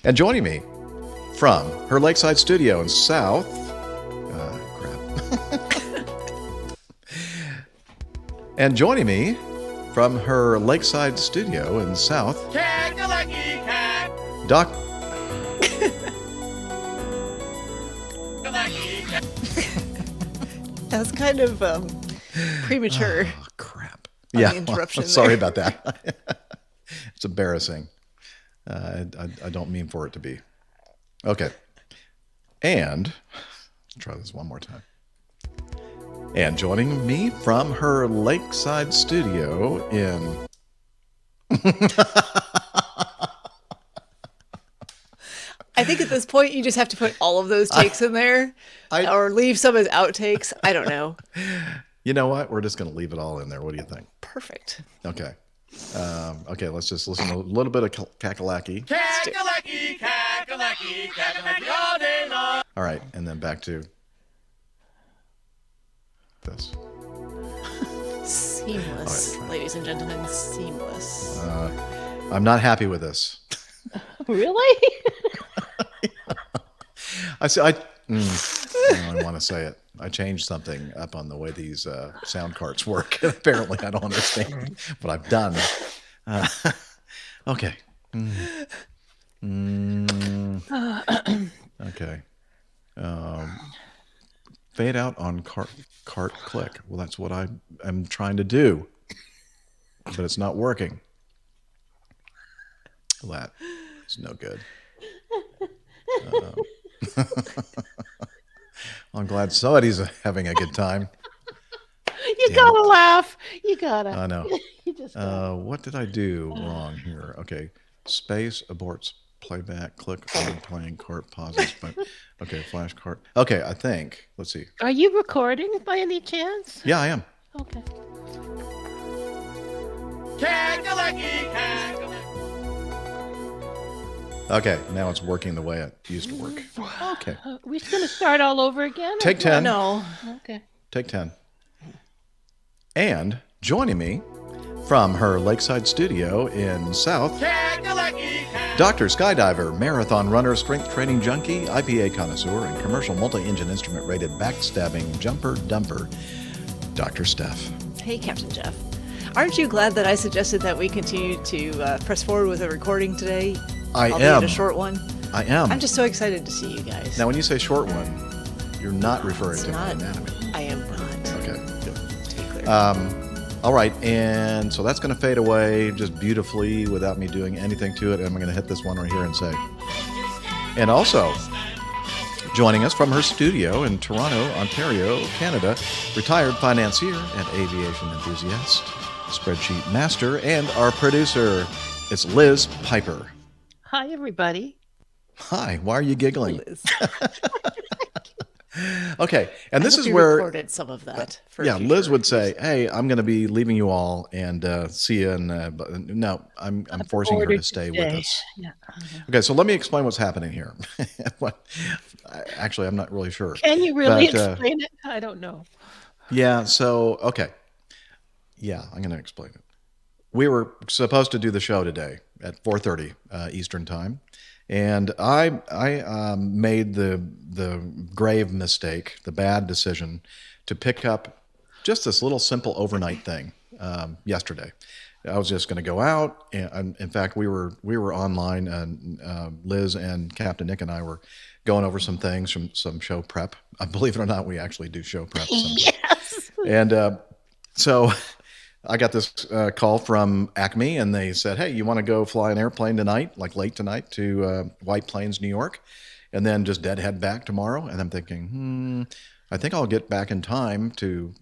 And joining me from her lakeside studio in South... And joining me from her lakeside studio in South... Doc... That's kind of premature. Oh, crap. On Yeah, the interruption sorry there. about that. It's embarrassing. I don't mean for it to be. Okay. And, let's try this one more time. And joining me from her lakeside studio in... I think at this point you just have to put all of those takes in there, I- or leave some as outtakes. I don't know. You know what? We're just going to leave it all in there. What do you think? perfect. Okay. Okay, let's just listen to a little bit of Kakalaki. Kakalaki, kakalaki, kakalaki all day long. All right, and then back to this. Seamless, ladies and gentlemen, seamless. I'm not happy with this. Really? I don't want to say it. I changed something up on the way these sound carts work. Apparently, I don't understand what I've done. Okay. Okay. Fade out on cart click. Well, that's what I'm trying to do, but it's not working. Well, that is no good. I'm glad somebody's having a good time. You gotta laugh. You gotta. I know. You just What did I do wrong here? Okay. Space aborts playback. Click on playing cart pauses. But okay, flash cart. Okay, I think. Let's see. Are you recording by any chance? Yeah, I am. Okay. Kakalaki, kakalaki. Okay, now it's working the way it used to work. Okay. We're gonna start all over again. Take 10. No. Okay. Take 10. And joining me from her lakeside studio in South, Kakalaki, kakalaki. Dr. Skydiver, marathon runner, strength training junkie, IPA connoisseur, and commercial multi-engine instrument rated backstabbing jumper dumper, Dr. Steph. Hey, Captain Jeff. Aren't you glad that I suggested that we continue to press forward with a recording today? I Albeit am. a short one. I am. I'm just so excited to see you guys. Now, when you say short one, you're not referring It's to not. anatomy. I am not. Okay, good. To be clear. All right, and so that's going to fade away just beautifully without me doing anything to it. And I'm going to hit this one right here and say. And also, joining us from her studio in Toronto, Ontario, Canada, retired financier and aviation enthusiast, spreadsheet master, and our producer, it's Liz Piper. Hi, everybody. Hi, why are you giggling? Liz. Okay, and this I hope is you where recorded some of that. For yeah, future Liz would use. say, "Hey, I'm going to be leaving you all and see you." And no, I'm forcing her to Ordered stay with today. us. Yeah. Okay, so let me explain what's happening here. Actually, I'm not really sure. Can you really But, explain it? I don't know. Yeah. So okay. Yeah, I'm going to explain it. We were supposed to do the show today at 4:30 Eastern time, and I made the grave mistake, the bad decision, to pick up just this little simple overnight thing yesterday. I was just going to go out, and in fact, we were online, and Liz and Captain Nick and I were going over some things from some show prep. Believe it or not, we actually do show prep. Sometimes. Yes. And so I got this call from Acme, and they said, "Hey, you want to go fly an airplane tonight, like late tonight, to White Plains, New York, and then just deadhead back tomorrow?" And I'm thinking, I think I'll get back in time to,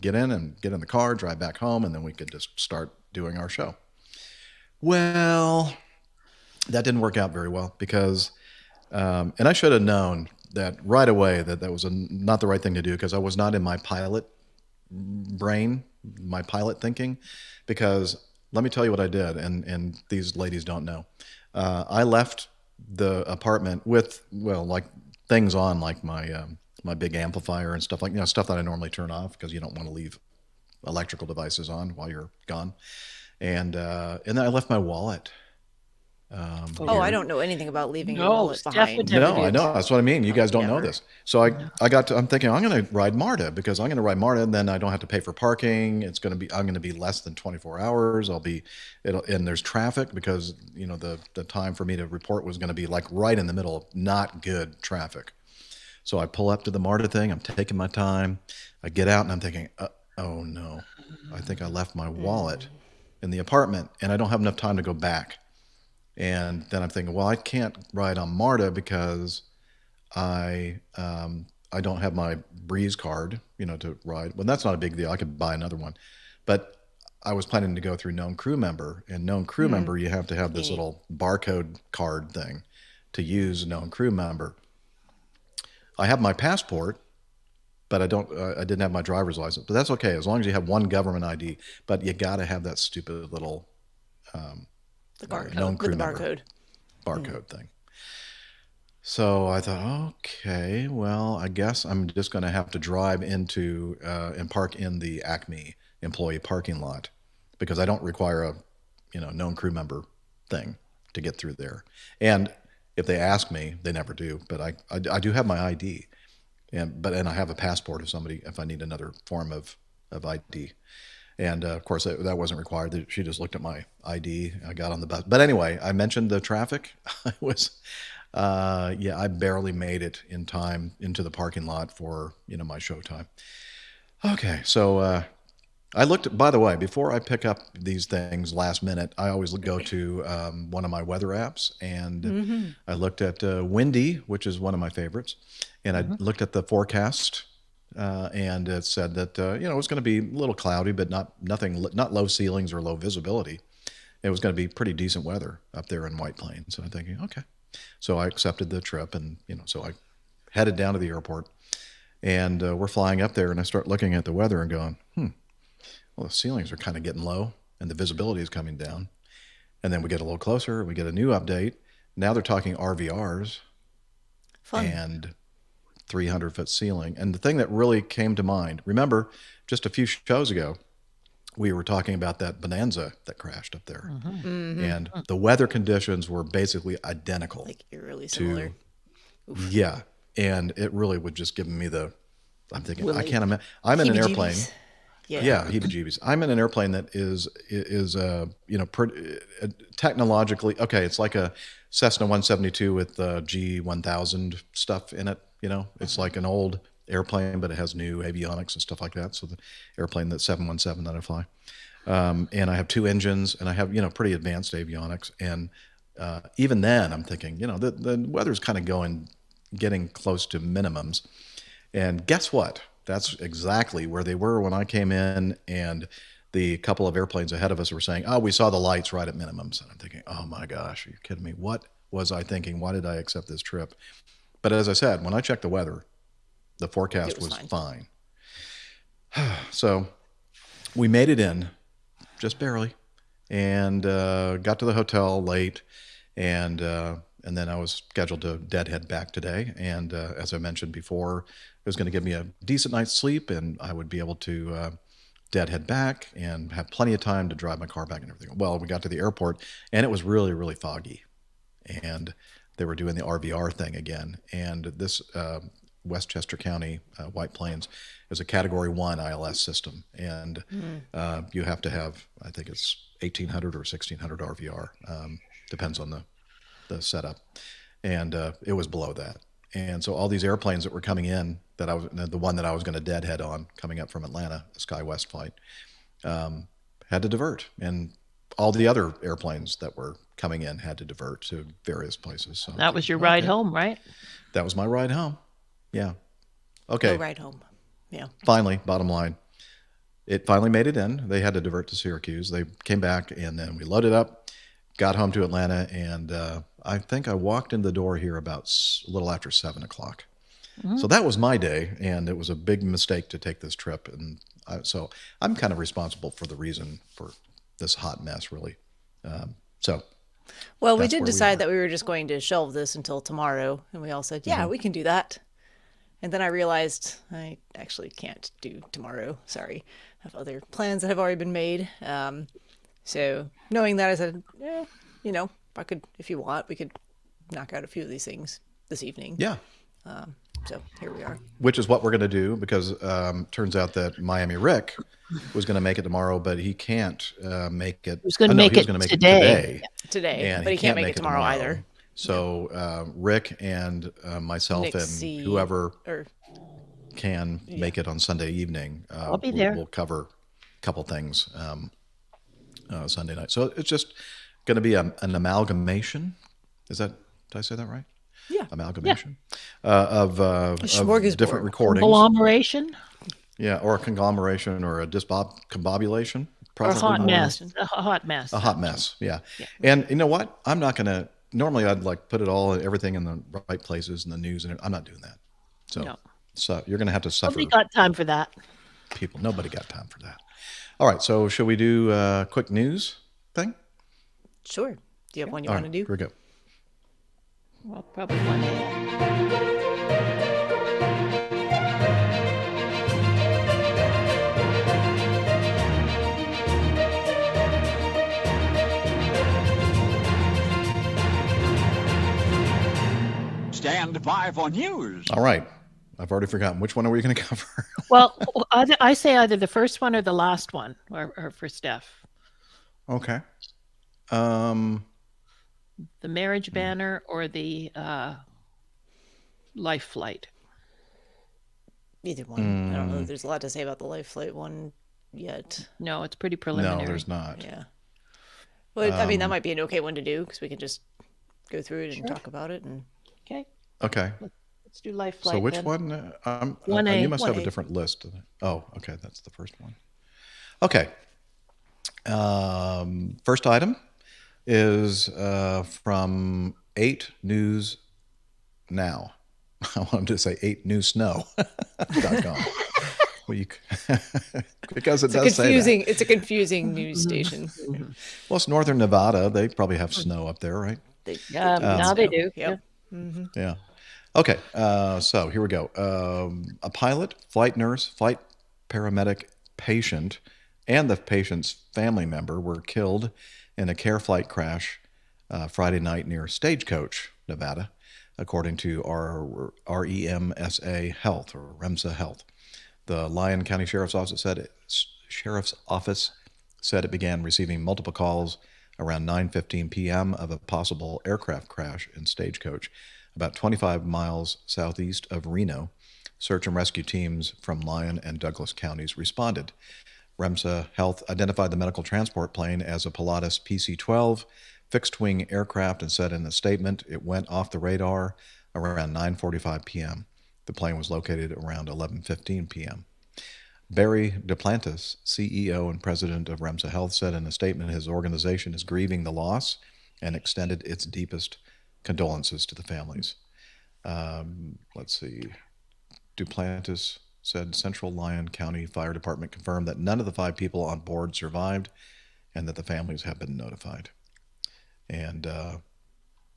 get in the car, drive back home, and then we could just start doing our show. Well, that didn't work out very well because, and I should have known that right away that was not the right thing to do because I was not in my pilot brain, my pilot thinking, because let me tell you what I did, and these ladies don't know. I left the apartment with, like things on, like my big amplifier and stuff stuff that I normally turn off because you don't want to leave electrical devices on while you're gone. And then I left my wallet. Oh, I don't know anything about leaving your No, wallet Steph behind. would never No, I know. That's what I mean. You guys don't know Never. this. So I'm thinking I'm going to ride MARTA because I'm going to ride MARTA, and then I don't have to pay for parking. I'm going to be less than 24 hours. And there's traffic because, the time for me to report was going to be like right in the middle of not good traffic. So I pull up to the MARTA thing. I'm taking my time. I get out and I'm thinking, oh no, I think I left my wallet in the apartment and I don't have enough time to go back. And then I'm thinking, well, I can't ride on MARTA because I don't have my Breeze card, to ride. Well, that's not a big deal. I could buy another one. But I was planning to go through known crew member. And known crew member, you have to have this little barcode card thing to use known crew member. I have my passport, but I didn't have my driver's license. But that's okay as long as you have one government ID. But you got to have that stupid little The barcode. known crew With the member. barcode. Barcode thing. So I thought, okay, well, I guess I'm just going to have to drive into and park in the Acme employee parking lot because I don't require a known crew member thing to get through there. And if they ask me, they never do, but I do have my ID, and I have a passport if I need another form of ID. And of course, that wasn't required. She just looked at my ID. I got on the bus. But anyway, I mentioned the traffic. I barely made it in time into the parking lot for my show time. Okay, so I looked. By the way, before I pick up these things last minute, I always go to one of my weather apps, and I looked at Windy, which is one of my favorites, and I looked at the forecast. And it said that it was going to be a little cloudy, but not low ceilings or low visibility. It was going to be pretty decent weather up there in White Plains. So I'm thinking, okay. So I accepted the trip, and so I headed down to the airport, and we're flying up there, and I start looking at the weather and going, well, the ceilings are kind of getting low, and the visibility is coming down. And then we get a little closer, we get a new update. Now they're talking RVRs. Fun. And 300-foot ceiling. And the thing that really came to mind, remember, just a few shows ago, we were talking about that Bonanza that crashed up there. And the weather conditions were basically identical. Like eerily similar. Yeah. And it really would just give me I'm thinking, I Really? can't imagine. I'm in an airplane. Heebie-jeebies. Yeah, heebie-jeebies. I'm in an airplane that is technologically, okay, it's like a Cessna 172 with G1000 stuff in it. It's like an old airplane, but it has new avionics and stuff like that. So the airplane, that 717 that I fly. And I have two engines, and I have, pretty advanced avionics. And even then, I'm thinking, the weather's kind of getting close to minimums. And guess what? That's exactly where they were when I came in, and the couple of airplanes ahead of us were saying, oh, we saw the lights right at minimums. And I'm thinking, oh my gosh, are you kidding me? What was I thinking? Why did I accept this trip? But as I said, when I checked the weather, the forecast was fine. So we made it in just barely, and got to the hotel late, and then I was scheduled to deadhead back today. And as I mentioned before, it was going to give me a decent night's sleep, and I would be able to deadhead back and have plenty of time to drive my car back and everything. Well, we got to the airport, and it was really, really foggy, and they were doing the RVR thing again. And this Westchester County, White Plains, is a Category 1 ILS system, and you have to have, I think it's 1,800 or 1,600 RVR, depends on the setup, and it was below that. And so all these airplanes that were coming in, the one that I was going to deadhead on coming up from Atlanta, a SkyWest flight, had to divert, and all the other airplanes that were coming in had to divert to various places. So That was your ride home, right? That was my ride home. Yeah. Okay. No ride home. Yeah. Finally, bottom line, it finally made it in. They had to divert to Syracuse. They came back, and then we loaded up, got home to Atlanta, and I think I walked in the door here about a little after 7 o'clock. So that was my day, and it was a big mistake to take this trip. And so I'm kind of responsible for the reason for this hot mess, really. Well, we That's did where we decide are. that we were just going to shelve this until tomorrow, and we all said, yeah, we can do that. And then I realized I actually can't do tomorrow. Sorry. I have other plans that have already been made. So knowing that, I said, I could, if you want, we could knock out a few of these things this evening. Yeah. So here we are. Which is what we're going to do, because turns out that Miami Rick was going to make it tomorrow, but he can't make it. He was going to make it today. Today, And but he can't make it tomorrow either. So Rick and myself and Nixie, whoever or can make it on Sunday evening, I'll be there. We'll cover a couple things Sunday night. So it's just going to be an amalgamation. Did I say that right? Yeah. Amalgamation of smorgasbord. different recordings. Conglomeration Yeah, or a conglomeration, or a discombobulation. or a probably hot more. mess. A hot mess. A hot mess, yeah. And you know what? I'm not going to, normally I'd like put everything in the right places in the news, and I'm not doing that. So No. So you're going to have to suffer. Nobody got time for that. People. Nobody got time for that. All right. So should we do a quick news thing? Sure. Do you have one you All want right, to do? here we go. Well, probably 1 a.m. Stand by for news. All right. I've already forgotten. Which one are we going to cover? Well, I say either the first one or the last one, or for Steph. Okay. The marriage banner or the life flight. Either one. I don't know if there's a lot to say about the life flight one yet. No, it's pretty preliminary. No, there's not. Yeah. Well, I mean, that might be an okay one to do because we can just go through it and talk about it. And Okay, Okay. let's do life flight. So which then. one? 1A. You must have a 1A. different list. Oh, okay. That's the first one. Okay. First item is from 8 News Now. I wanted to say 8newsnow.com. Well, because it does say that. it's a confusing news station. Well, it's Northern Nevada. They probably have snow up there, right? Now they do. Yep. Yeah. Okay. So here we go. A pilot, flight nurse, flight paramedic, patient, and the patient's family member were killed in a care flight crash Friday night near Stagecoach, Nevada, according to our REMSA Health or REMSA Health. The Lyon County Sheriff's Office said it began receiving multiple calls around 9:15 p.m. of a possible aircraft crash in Stagecoach, about 25 miles southeast of Reno. Search and rescue teams from Lyon and Douglas counties responded. REMSA Health identified the medical transport plane as a Pilatus PC-12 fixed-wing aircraft and said in a statement it went off the radar around 9:45 p.m. The plane was located around 11:15 p.m. Barry Duplantis, CEO and president of REMSA Health, said in a statement his organization is grieving the loss and extended its deepest condolences to the families. Let's see. Duplantis said Central Lyon County Fire Department confirmed that none of the 5 people on board survived and that the families have been notified. And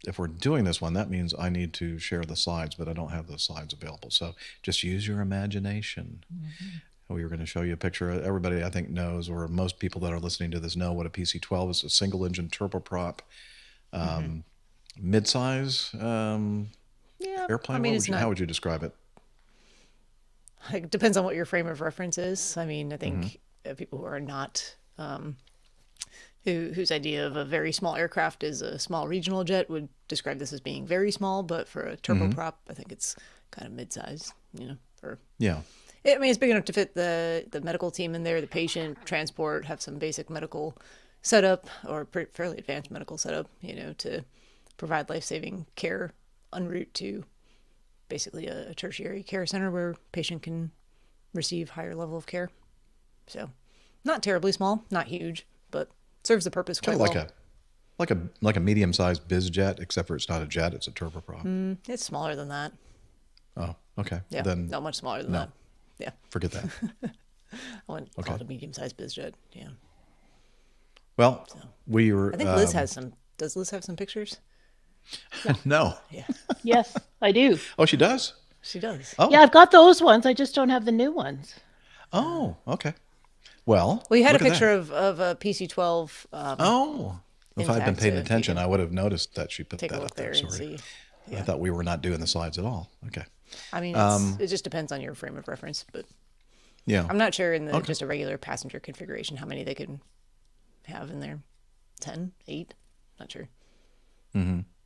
if we're doing this one, that means I need to share the slides, but I don't have those slides available. So just use your imagination. We were going to show you a picture. Everybody, I think, knows, or most people that are listening to this know what a PC-12 is. A single-engine turboprop, mid-size airplane. I mean, it's How would you describe it? It depends on what your frame of reference is. I mean, I think people who are not, whose idea of a very small aircraft is a small regional jet would describe this as being very small, but for a turboprop, I think it's kind of mid-size, Yeah. I mean, it's big enough to fit the medical team in there, the patient, transport, have some basic medical setup or fairly advanced medical setup, to provide life-saving care en route to basically a tertiary care center where patient can receive higher level of care. So not terribly small, not huge, but serves the purpose quite Kind well. of like a medium-sized biz jet, except for it's not a jet; it's a turboprop. It's smaller than that. Oh, okay. Yeah, Then not much smaller than no. that. Yeah, forget that. I wouldn't call it a medium-sized biz jet. Yeah, Well, we were. I think Liz has some. Does Liz have some pictures? No. Yeah, Yes, I do. Oh, she does. she does. Oh. Yeah, I've got those ones. I just don't have the new ones. Oh, okay. Well, Well, you had a look at picture that. of a PC-12. Oh, if I'd been intact, paying so if you attention, can I would have noticed that she put Take that a up look there. there and Sorry. see. I thought we were not doing the slides at all. Okay. I mean, it just depends on your frame of reference, but Yeah. I'm not sure in the just a regular passenger configuration how many they can have in there. 10, 8, not sure.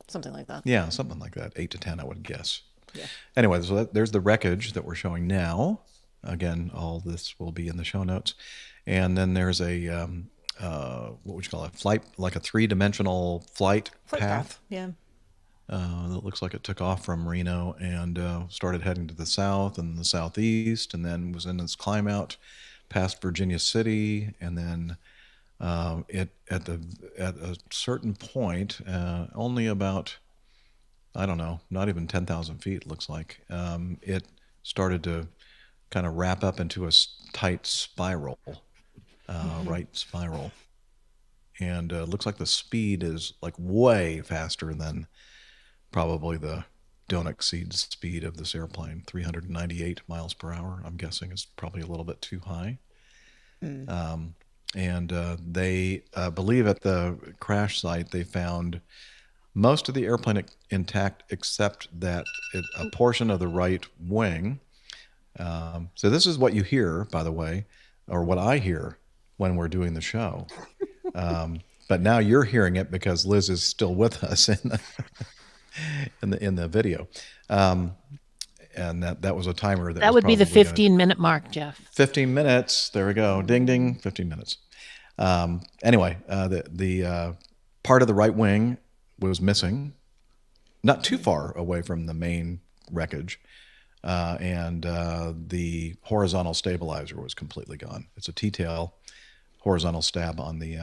Something like that. Yeah, something like that. 8 to 10, I would guess. Yeah. Anyway, so there's the wreckage that we're showing now. Again, all this will be in the show notes. And then there's a, what would you call it? Flight, like a 3-dimensional flight path. Yeah. That looks like it took off from Reno and started heading to the south and the southeast, and then was in its climb out past Virginia City, and then it at a certain point, only about, I don't know, not even 10,000 feet looks like, it started to kind of wrap up into a tight spiral, right spiral. And looks like the speed is like way faster than probably the don't exceed speed of this airplane. 398 miles per hour, I'm guessing, is probably a little bit too high. And they believe at the crash site they found most of the airplane intact except that a portion of the right wing. So this is what you hear, by the way, or what I hear when we're doing the show. But now you're hearing it because Liz is still with us in the video. And that was a timer That would be the 15-minute mark, Jeff. 15 minutes. There we go. Ding, ding. 15 minutes. Anyway, the part of the right wing was missing, not too far away from the main wreckage. And the horizontal stabilizer was completely gone. It's a T-tail horizontal stab on the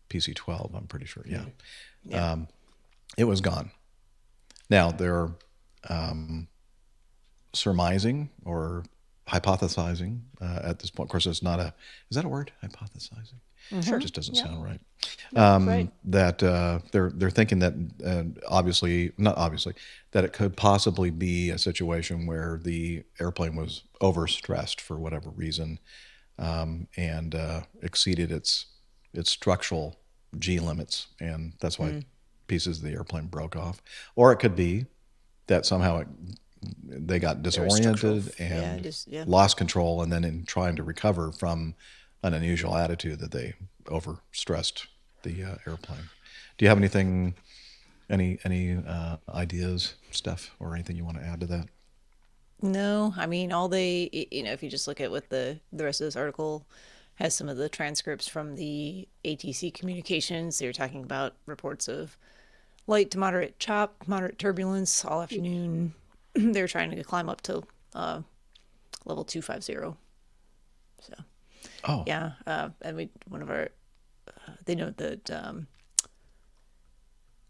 PC-12, I'm pretty sure. Yeah. It was gone. Now, they're surmising or hypothesizing at this point. Of course, it's not is that a word? Hypothesizing? Sure. It just doesn't sound right. Right. That they're thinking that not obviously, that it could possibly be a situation where the airplane was overstressed for whatever reason, and exceeded its structural G limits, and that's why pieces of the airplane broke off. Or it could be that somehow they got disoriented and lost control, and then in trying to recover from an unusual attitude that they overstressed the airplane. Do you have anything, any ideas, Steph, or anything you want to add to that? No, I mean, if you just look at what the rest of this article has, some of the transcripts from the ATC communications, they're talking about reports of light to moderate chop, moderate turbulence all afternoon. They're trying to climb up to level 250. So, yeah, and they note that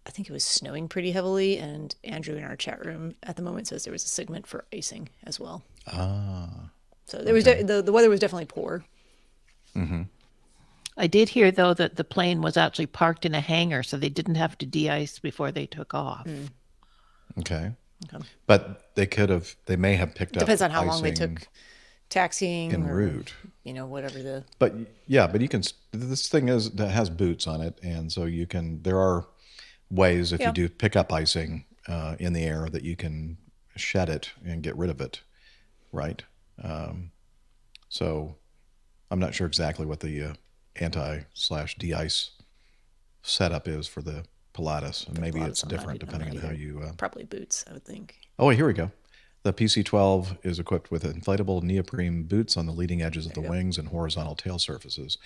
I think it was snowing pretty heavily, and Andrew in our chat room at the moment says there was a segment for icing as well. So there was the weather was definitely poor. Mm-hmm. I did hear, though, that the plane was actually parked in a hangar, so they didn't have to de-ice before they took off. Okay. But they may have picked up. Depends on how long they took taxiing en route. Whatever the. But you can. This thing that has boots on it, and so you can. There are ways if you do pick up icing in the air that you can shed it and get rid of it, right? So I'm not sure exactly what the anti/de-ice setup is for the Pilatus, and maybe it's different depending on how you. Probably boots, I would think. Oh, here we go. The PC-12 is equipped with inflatable neoprene boots on the leading edges of the wings and horizontal tail surfaces.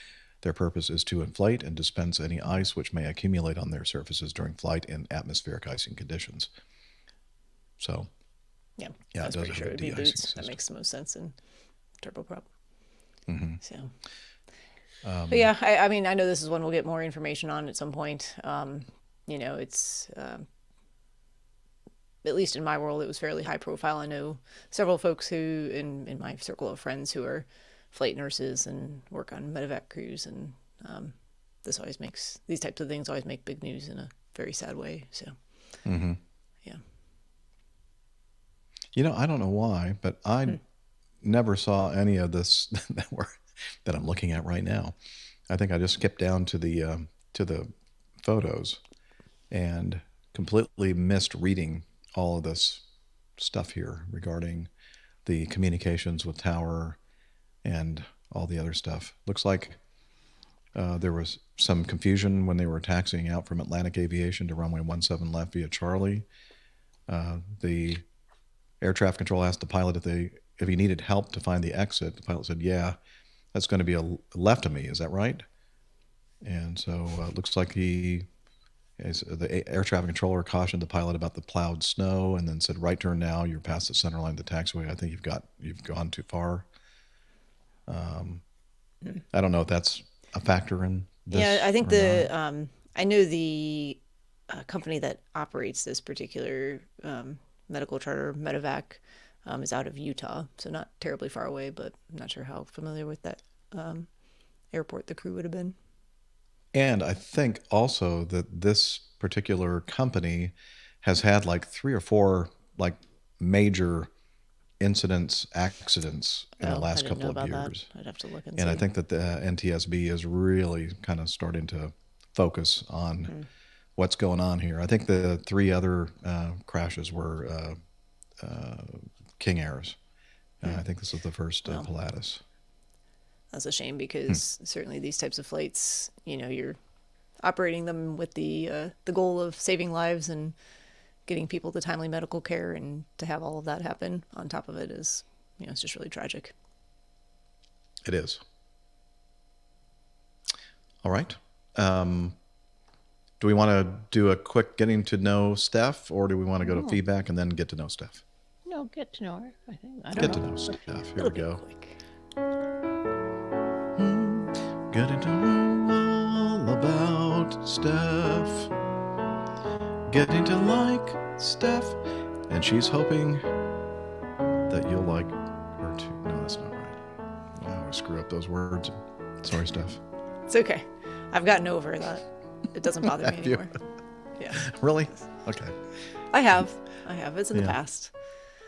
Their purpose is to inflate and dispense any ice which may accumulate on their surfaces during flight in atmospheric icing conditions. So, yeah, it does pretty sure it would be boots. system. That makes the most sense in turboprop. Mm-hmm. So, but yeah, I mean, I know this is one we'll get more information on at some point. It's at least in my world, it was fairly high profile. I know several folks who, in my circle of friends, who are flight nurses and work on medevac crews, and these types of things always make big news in a very sad way. So, yeah. I don't know why, but I never saw any of this that I'm looking at right now. I think I just skipped down to the photos and completely missed reading all of this stuff here regarding the communications with tower and all the other stuff. Looks like there was some confusion when they were taxiing out from Atlantic Aviation to runway 17 left via Charlie. The air traffic control asked the pilot if he needed help to find the exit. The pilot said, "Yeah, that's going to be a left of me. Is that right?" And so it looks like the air traffic controller cautioned the pilot about the plowed snow, and then said, "Right turn now. You're past the center line of the taxiway. I think you've gone too far." I don't know if that's a factor in this. Yeah, I think I know the company that operates this particular medical charter, Medevac, is out of Utah, so not terribly far away, but I'm not sure how familiar with that airport the crew would have been. And I think also that this particular company has had like 3 or 4 like major accidents in the I last didn't couple know of about years. that. I'd have to look and And see. I think that the NTSB is really kind of starting to focus on what's going on here. I think the 3 other crashes were King Airs. I think this is the first Pilatus. That's a shame because certainly these types of flights, you're operating them with the goal of saving lives and getting people to timely medical care, and to have all of that happen on top of it is, it's just really tragic. It is. All right. Do we want to do a quick getting to know Steph, or do we want to go to feedback and then get to know Steph? No, get to know her. I think. I Get don't to know. know Steph. Here we It'll be go. quick. Getting to know all about Steph. Getting to like Steph. And she's hoping that you'll like her too. No, that's not right. I always screw up those words. Sorry, Steph. It's okay. I've gotten over that. It doesn't bother me Have you? anymore. Yeah, Really? Okay. I have. It's in the Yeah. past.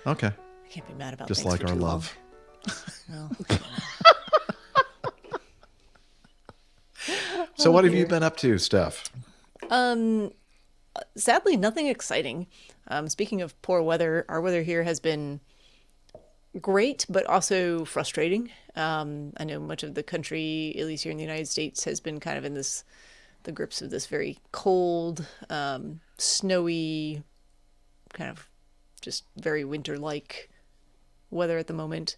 Okay. I can't be mad about Just things like for our too long. love. Well, So what have you been up to, Steph? sadly, nothing exciting. Speaking of poor weather, our weather here has been great, but also frustrating. I know much of the country, at least here in the United States, has been kind of in the grips of this very cold, snowy, kind of just very winter-like weather at the moment.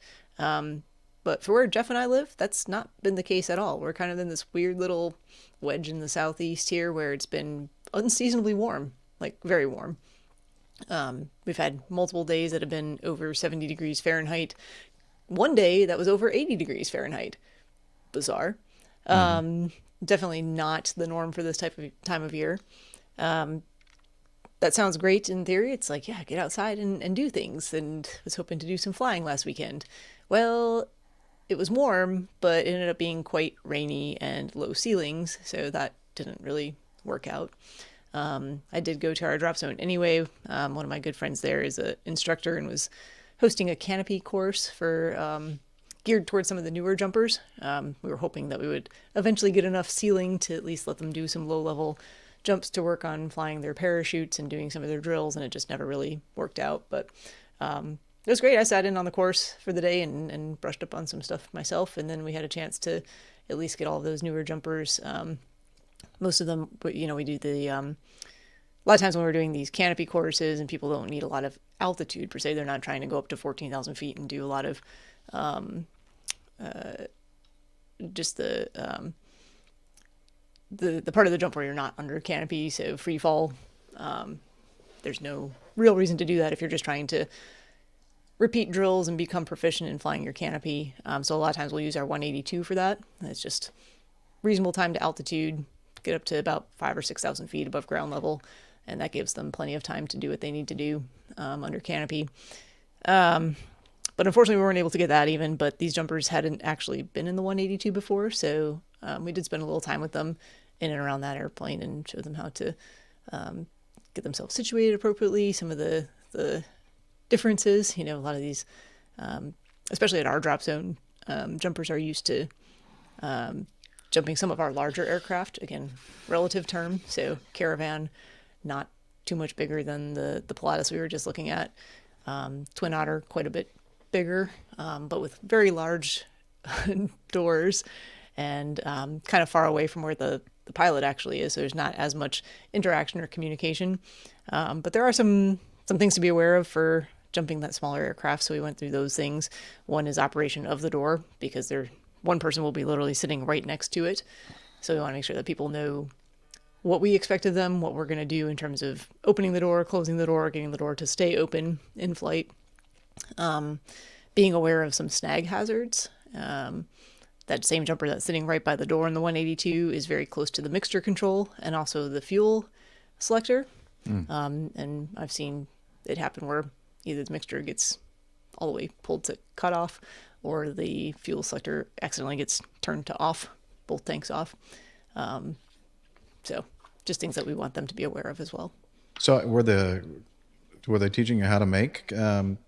But for where Jeff and I live, that's not been the case at all. We're kind of in this weird little wedge in the southeast here where it's been unseasonably warm, like very warm. We've had multiple days that have been over 70 degrees Fahrenheit. One day that was over 80 degrees Fahrenheit. Bizarre. Definitely not the norm for this time of year. That sounds great in theory. It's like, yeah, get outside and do things. And was hoping to do some flying last weekend. Well, it was warm, but it ended up being quite rainy and low ceilings, so that didn't really work out. I did go to our drop zone anyway. One of my good friends there is an instructor and was hosting a canopy course for geared towards some of the newer jumpers. We were hoping that we would eventually get enough ceiling to at least let them do some low-level jumps to work on flying their parachutes and doing some of their drills, and it just never really worked out. But it was great. I sat in on the course for the day and brushed up on some stuff myself, and then we had a chance to at least get all of those newer jumpers. Most of them, we do the a lot of times when we're doing these canopy courses and people don't need a lot of altitude per se, they're not trying to go up to 14,000 feet and do a lot of just the part of the jump where you're not under canopy, so free fall. There's no real reason to do that if you're just trying to repeat drills and become proficient in flying your canopy. So a lot of times we'll use our 182 for that. It's just reasonable time to altitude, get up to about 5,000 or 6,000 feet above ground level, and that gives them plenty of time to do what they need to do under canopy. But unfortunately, we weren't able to get that even, but these jumpers hadn't actually been in the 182 before, so we did spend a little time with them in and around that airplane and show them how to get themselves situated appropriately, some of the differences. A lot of these, especially at our drop zone, jumpers are used to jumping some of our larger aircraft, again, relative term, so Caravan, not too much bigger than the Pilatus we were just looking at. Twin Otter, quite a bit bigger, but with very large doors and kind of far away from where the pilot actually is, so there's not as much interaction or communication. But there are some things to be aware of for jumping that smaller aircraft, so we went through those things. One is operation of the door, because one person will be literally sitting right next to it, so we want to make sure that people know what we expect of them, what we're going to do in terms of opening the door, closing the door, getting the door to stay open in flight. Being aware of some snag hazards. That same jumper that's sitting right by the door in the 182 is very close to the mixture control and also the fuel selector. And I've seen it happen where either the mixture gets all the way pulled to cut off, or the fuel selector accidentally gets turned to off, both tanks off. So just things that we want them to be aware of as well. So were they teaching you how to make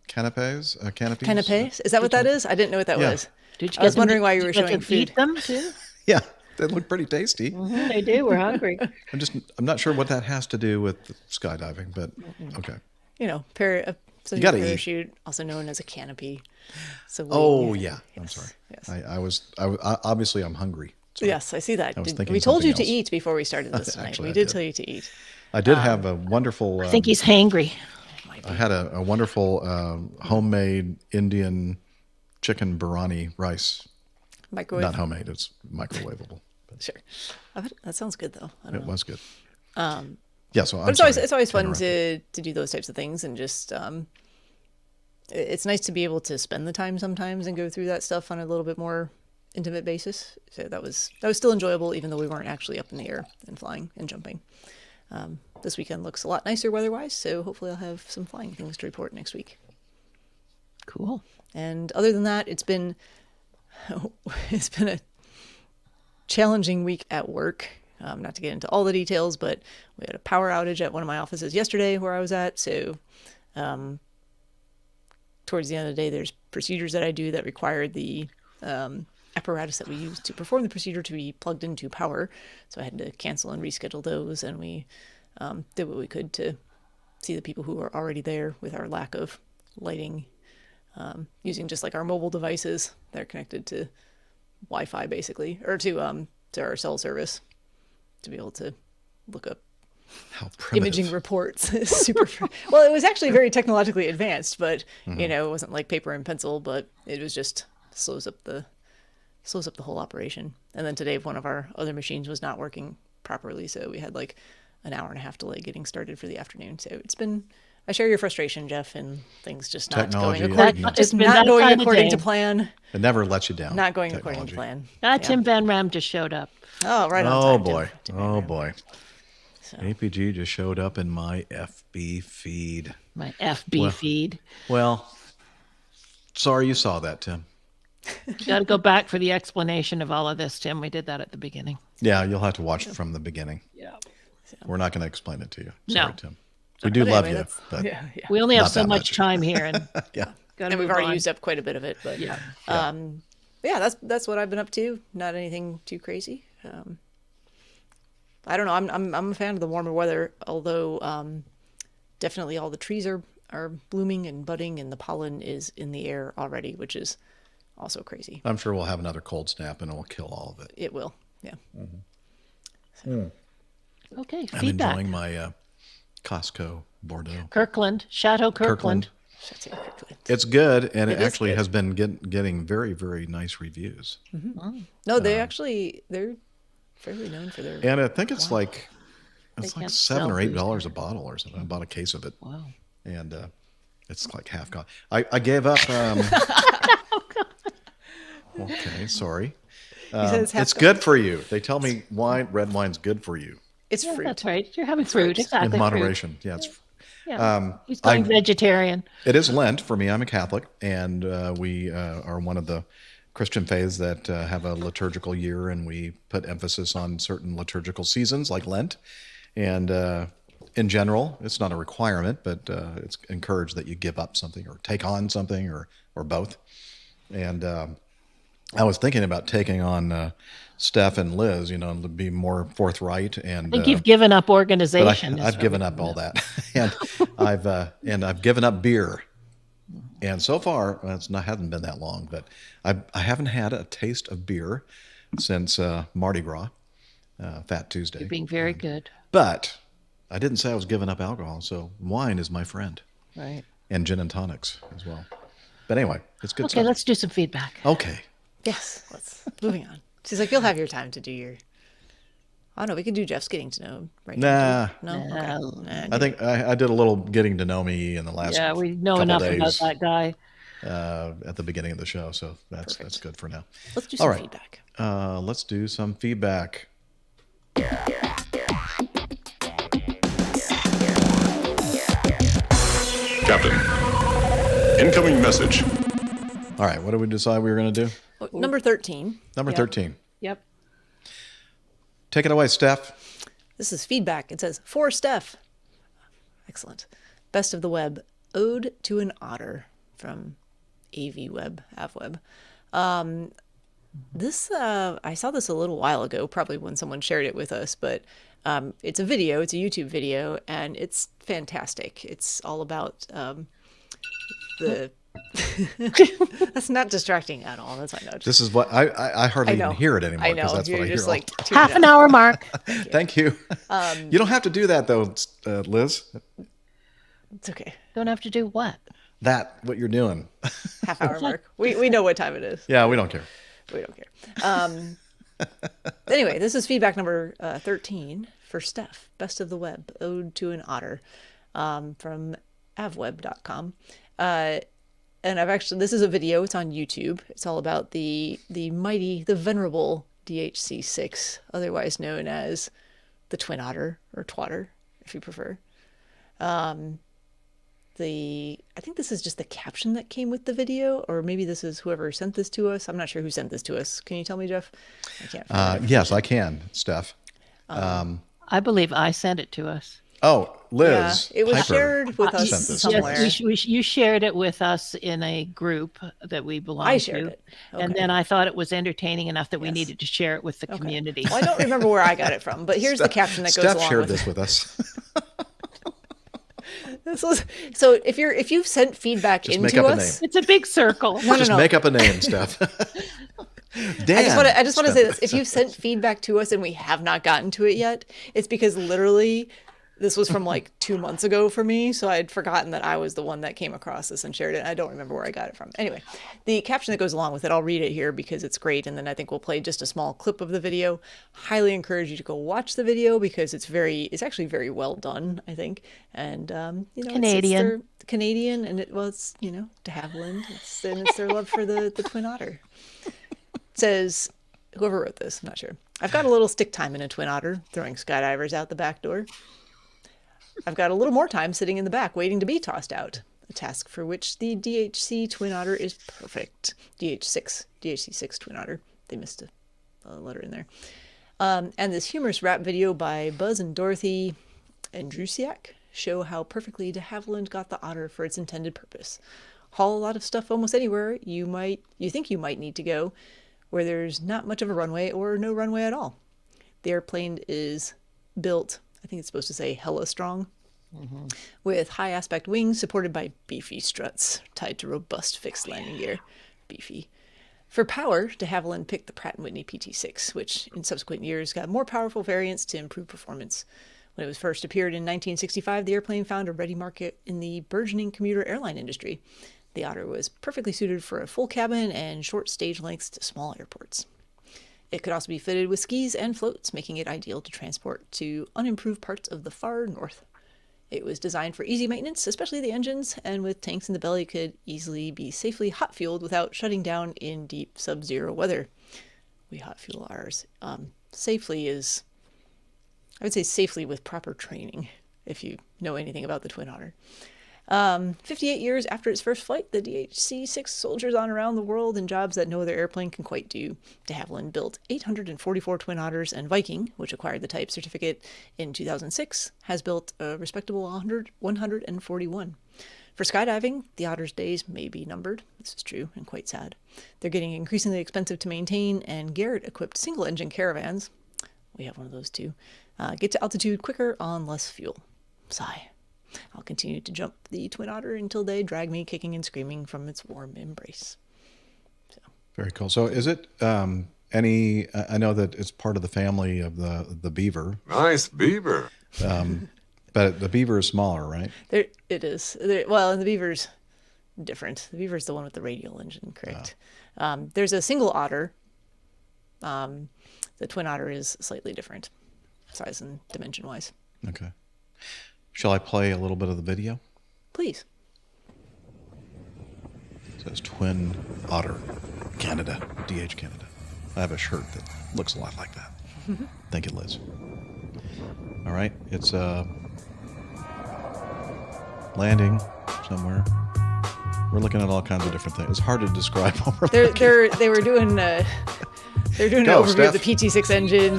canopies? Canapes? Is that what that is? I didn't know what that Yeah. was. Did you I was get them wondering to- why you did were get showing to eat food. them too? Yeah, they look pretty tasty. They do. We're hungry. I'm not sure what that has to do with skydiving, but okay. You know, so You gotta eat. parachute, also known as a canopy. So Yeah. I'm Yes, sorry. yes. I obviously I'm hungry. So Yes, I see that. I was thinking We told you something to else. eat before we started this tonight. Actually, We I did did. tell you to eat. I did have a wonderful. I think he's hangry. I had a wonderful homemade Indian chicken biryani rice. Microwave. Not homemade. It's microwavable. But Sure. That sounds good though. I don't it know. was good. So But it's always fun to do those types of things, and just it's nice to be able to spend the time sometimes and go through that stuff on a little bit more intimate basis. So that was still enjoyable, even though we weren't actually up in the air and flying and jumping. This weekend looks a lot nicer weather-wise, so hopefully I'll have some flying things to report next week. Cool. And other than that, it's been a challenging week at work. Not to get into all the details, but we had a power outage at one of my offices yesterday where I was at. So towards the end of the day, there's procedures that I do that require the apparatus that we use to perform the procedure to be plugged into power. So I had to cancel and reschedule those, and we did what we could to see the people who were already there with our lack of lighting, using just like our mobile devices that are connected to Wi-Fi basically, or to our cell service, to be able to look up How primitive. imaging reports. Well, it was actually very technologically advanced, but you know, it wasn't like paper and pencil, but it was just slows up the whole operation. And then today one of our other machines was not working properly, so we had like an hour and a half delay getting started for the afternoon. So it's been, I share your frustration, Jeff, and things just not Technology, going according, yeah. just It's been not that going kind of according day. to plan. It never lets you down. Not going according to technology. plan. Tim Van Ram just showed up. Oh, right on Oh time, boy. Tim. Oh boy. So, APG just showed up in my FB feed. My FB feed. Well, sorry you saw that, Tim. Got to go back for the explanation of all of this, Tim. We did that at the beginning. Yeah, you'll have to watch it from the beginning. Yeah. We're not going to explain it to you. No. Sorry, Tim. We do but love anyway, you, that's- but yeah. We only have Not so that much much. time here, and yeah. gotta And we've move already on. used up quite a bit of it, but Yeah. yeah, that's what I've been up to. Not anything too crazy. I don't know. I'm a fan of the warmer weather, although definitely all the trees are blooming and budding, and the pollen is in the air already, which is also crazy. I'm sure we'll have another cold snap and it will kill all of it. It will, yeah. Okay, I'm feedback. enjoying my Costco Bordeaux. Kirkland, Chateau Kirkland. Shut it quickly. It's good, and it is actually good. has been getting very, very nice reviews. No, they're fairly known for their. And I think it's like They can't $7 sell or booze $8 a bottle or something. I bought a case of it, Wow. and it's like half gone. I gave up. Okay, sorry. said it's half It's gone. good for you. They tell me red wine's good for you It's Yeah, fruit. that's right. You're having fruit. Exactly. in fruit. moderation. Yeah, it's Yeah. He's going I- vegetarian. It is Lent for me. I'm a Catholic, and we are one of the Christian faiths that have a liturgical year, and we put emphasis on certain liturgical seasons like Lent. And in general, it's not a requirement, but it's encouraged that you give up something or take on something or both. And I was thinking about taking on Steph and Liz, and to be more forthright. And I think you've given up but organization. I've given up all that, and I've given up beer. And so far, hasn't been that long, but I haven't had a taste of beer since Mardi Gras, Fat Tuesday. You're being very good. But I didn't say I was giving up alcohol, so wine is my friend, Right. and gin and tonics as well. But anyway, it's good Okay, stuff. let's do some feedback. Okay. Yes, let's moving on. She's like, you'll have your time to do your. Oh no, we can do Jeff's getting to know right Nah, now. No, No. okay. Nah, I think I did a little getting to know me in the last Yeah, we know couple enough days, about that guy. at the beginning of the show, so that's good for now. let's do All some right. feedback. Let's do some feedback. Captain, Incoming message. All right, what did we decide we were going to do? Oh, number 13. Number Yep. 13. Yep. Take it away, Steph. This is feedback. It says, for Steph. Excellent. Best of the Web, Ode to an Otter from AVWeb, AvWeb. This, I saw this a little while ago, probably when someone shared it with us, but it's a video, it's a YouTube video, and it's fantastic. It's all about the... That's not distracting at all. That's I know. This is what I hardly I know. even hear it anymore I know. because that's You're what I hear. just all like the time. tuning Half an out. hour mark. Thank you. You don't have to do that though, Liz. It's okay. Don't have to do what? What you're doing. Half hour mark. We know what time it is. Yeah, we don't care. We don't care. Anyway, this is feedback number 13 for Steph. Best of the Web, Ode to an Otter, from avweb.com. And this is a video. It's on YouTube. It's all about the mighty, the venerable DHC6, otherwise known as the Twin Otter or Twatter, if you prefer. I think this is just the caption that came with the video, or maybe this is whoever sent this to us. I'm not sure who sent this to us. Can you tell me, Jeff? I can't find it. Yes, I can, Steph. I believe I sent it to us. Oh, Liz. Yeah, it was Piper shared with us sent this to somewhere. us. Yes, you shared it with us in a group that we belong to. I shared it. And Okay. then I thought it was entertaining enough that we Yes. needed to share it with the community. Well, I don't remember where I got it from, but here's the caption that goes Steph along shared with this it. with us. So if you've sent feedback Just make into up a us, It's a big circle. Just make up a name, Steph. Dan. I just want to say this: if Steph. you've sent feedback to us and we have not gotten to it yet, it's because literally this was from like 2 months ago for me, so I'd forgotten that I was the one that came across this and shared it. I don't remember where I got it from. Anyway, the caption that goes along with it, I'll read it here because it's great, and then I think we'll play just a small clip of the video. Highly encourage you to go watch the video because it's actually very well done, I think, and Canadian. it's Canadian, and it's de Havilland, it's their love for the Twin Otter. It says, whoever wrote this, I'm not sure. I've got a little stick time in a Twin Otter, throwing skydivers out the back door. I've got a little more time sitting in the back, waiting to be tossed out. A task for which the DHC Twin Otter is perfect. DHC6 Twin Otter. They missed a letter in there. And this humorous rap video by Buzz and Dorothy Andrusiak show how perfectly de Havilland got the otter for its intended purpose. Haul a lot of stuff almost anywhere you think you might need to go, where there's not much of a runway or no runway at all. The airplane is built, I think it's supposed to say hella strong, with high aspect wings supported by beefy struts tied to robust fixed landing gear. Beefy. For power, de Havilland picked the Pratt & Whitney PT6, which in subsequent years got more powerful variants to improve performance. When it was first appeared in 1965, the airplane found a ready market in the burgeoning commuter airline industry. The Otter was perfectly suited for a full cabin and short stage lengths to small airports. It could also be fitted with skis and floats, making it ideal to transport to unimproved parts of the far north. It was designed for easy maintenance, especially the engines, and with tanks in the belly could easily be safely hot fueled without shutting down in deep sub-zero weather. We hot fuel ours. Safely is, I would say safely with proper training, if you know anything about the Twin Otter. 58 years after its first flight, the DHC-6 soldiers on around the world in jobs that no other airplane can quite do. De Havilland built 844 Twin Otters, and Viking, which acquired the type certificate in 2006, has built a respectable 141. For skydiving, the Otter's days may be numbered. This is true and quite sad. They're getting increasingly expensive to maintain, and Garrett-equipped single-engine caravans, we have one of those too, get to altitude quicker on less fuel. Sigh. I'll continue to jump the Twin Otter until they drag me kicking and screaming from its warm embrace. Very cool. So is it I know that it's part of the family of the beaver. Nice beaver. But the beaver is smaller, right? It is. And the Beaver's different. The Beaver's the one with the radial engine, correct? There's a single Otter. The Twin Otter is slightly different, size and dimension-wise. Okay. Shall I play a little bit of the video? Please. It says Twin Otter, Canada, DH Canada. I have a shirt that looks a lot like that. Thank you, Liz. All right, it's landing somewhere. We're looking at all kinds of different things. It's hard to describe what we're They were doing an Go, overview Steph. of the PT6 engine.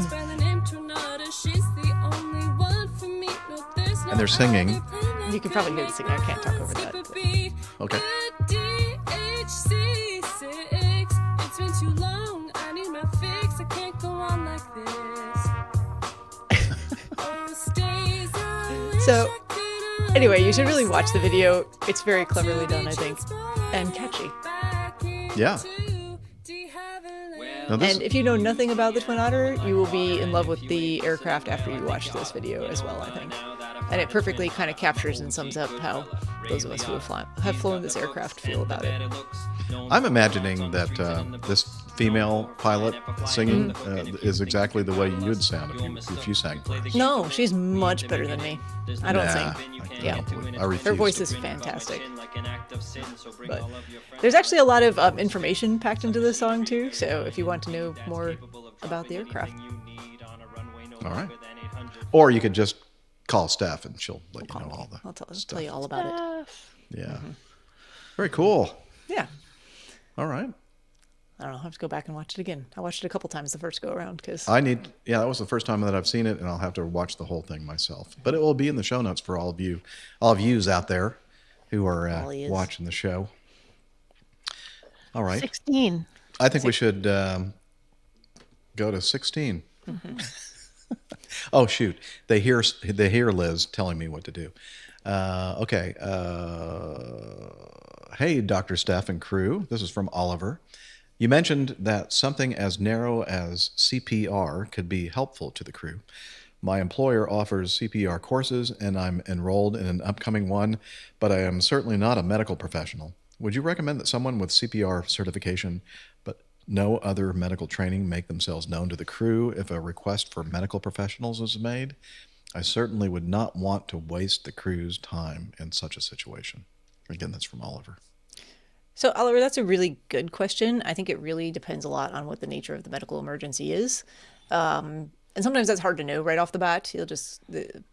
And they're singing. You can probably hear the singing. I can't talk over that. but- Okay. It's been too long. I need my fix. I can't go on like this. So, anyway, you should really watch the video. It's very cleverly done, I think, and catchy. Yeah. Now this, And if you know nothing about the Twin Otter, you will be in love with the aircraft after you watch this video as well, I think. And it perfectly kind of captures and sums up how those of us who have flown this aircraft feel about it. I'm imagining that this female pilot singing is exactly the way you'd sound if you sang for us. No, she's much better than me. I don't Nah, sing. I Yeah. can't believe- I refuse Her voice to. is fantastic. But there's actually a lot of information packed into this song too, so if you want to know more about the aircraft. All right. Or you could just call Steph and she'll let you know all the I'll tell stuff. you all about it. Yeah. Very cool. Yeah. All right. I don't know. I'll have to go back and watch it again. I watched it a couple times the first go around because Yeah, that was the first time that I've seen it, and I'll have to watch the whole thing myself. But it will be in the show notes for all of yous out there who are All yous. watching the show. All right. 16. I think we should go to 16. Oh shoot! They hear Liz telling me what to do. Okay. Hey, Dr. Steph and crew. This is from Oliver. You mentioned that something as narrow as CPR could be helpful to the crew. My employer offers CPR courses, and I'm enrolled in an upcoming one, but I am certainly not a medical professional. Would you recommend that someone with CPR certification but no other medical training make themselves known to the crew if a request for medical professionals is made? I certainly would not want to waste the crew's time in such a situation. Again, that's from Oliver. So, Oliver, that's a really good question. I think it really depends a lot on what the nature of the medical emergency is. And sometimes that's hard to know right off the bat.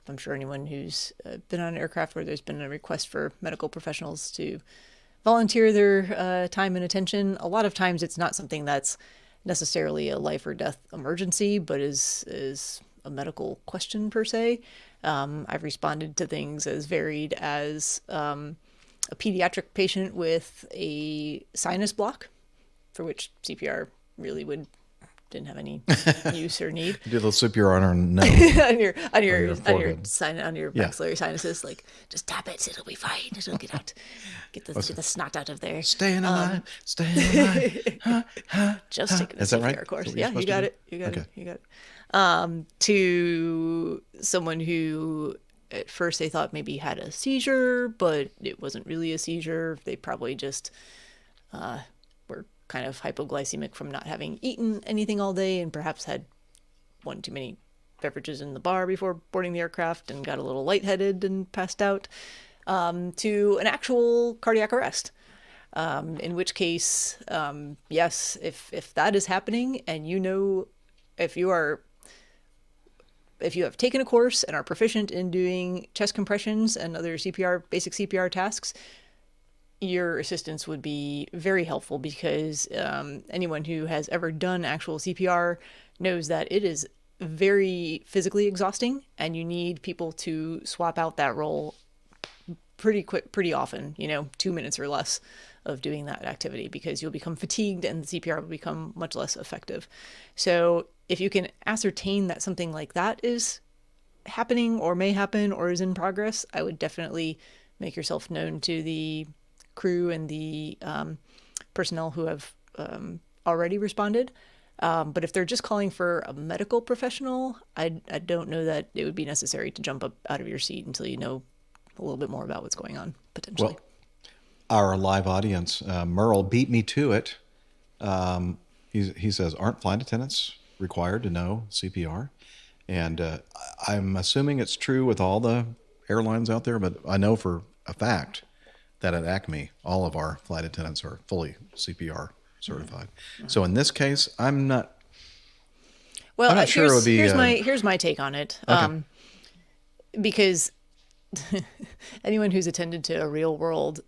I'm sure anyone who's been on an aircraft where there's been a request for medical professionals to volunteer their time and attention, a lot of times it's not something that's necessarily a life or death emergency, but is a medical question per se. I've responded to things as varied as a pediatric patient with a sinus block, for which CPR really didn't have any use or need. Do the CPR on her nose. on your forehead. maxillary sinuses, like just tap it, it'll be fine. It'll get out, get the snot out of there. Staying alive, staying alive. Just taking a Is that CPR right? course. Is that what Yeah, you're you got supposed it. to You got do? it. You got it. To someone who at first they thought maybe had a seizure, but it wasn't really a seizure. They probably just were kind of hypoglycemic from not having eaten anything all day and perhaps had one too many beverages in the bar before boarding the aircraft and got a little lightheaded and passed out, to an actual cardiac arrest. In which case, yes, if that is happening and if you have taken a course and are proficient in doing chest compressions and other basic CPR tasks, your assistance would be very helpful because anyone who has ever done actual CPR knows that it is very physically exhausting and you need people to swap out that role pretty often, 2 minutes or less of doing that activity because you'll become fatigued and the CPR will become much less effective. So if you can ascertain that something like that is happening or may happen or is in progress, I would definitely make yourself known to the crew and the personnel who have already responded. But if they're just calling for a medical professional, I don't know that it would be necessary to jump up out of your seat until you know a little bit more about what's going on, potentially. Well, our live audience, Merle beat me to it. He says, aren't flight attendants required to know CPR? And I'm assuming it's true with all the airlines out there, but I know for a fact that at Acme, all of our flight attendants are fully CPR certified. Mm-hmm. So in this case, I'm not sure it would be... Here's my take on it. Okay. Because anyone who's attended to a real world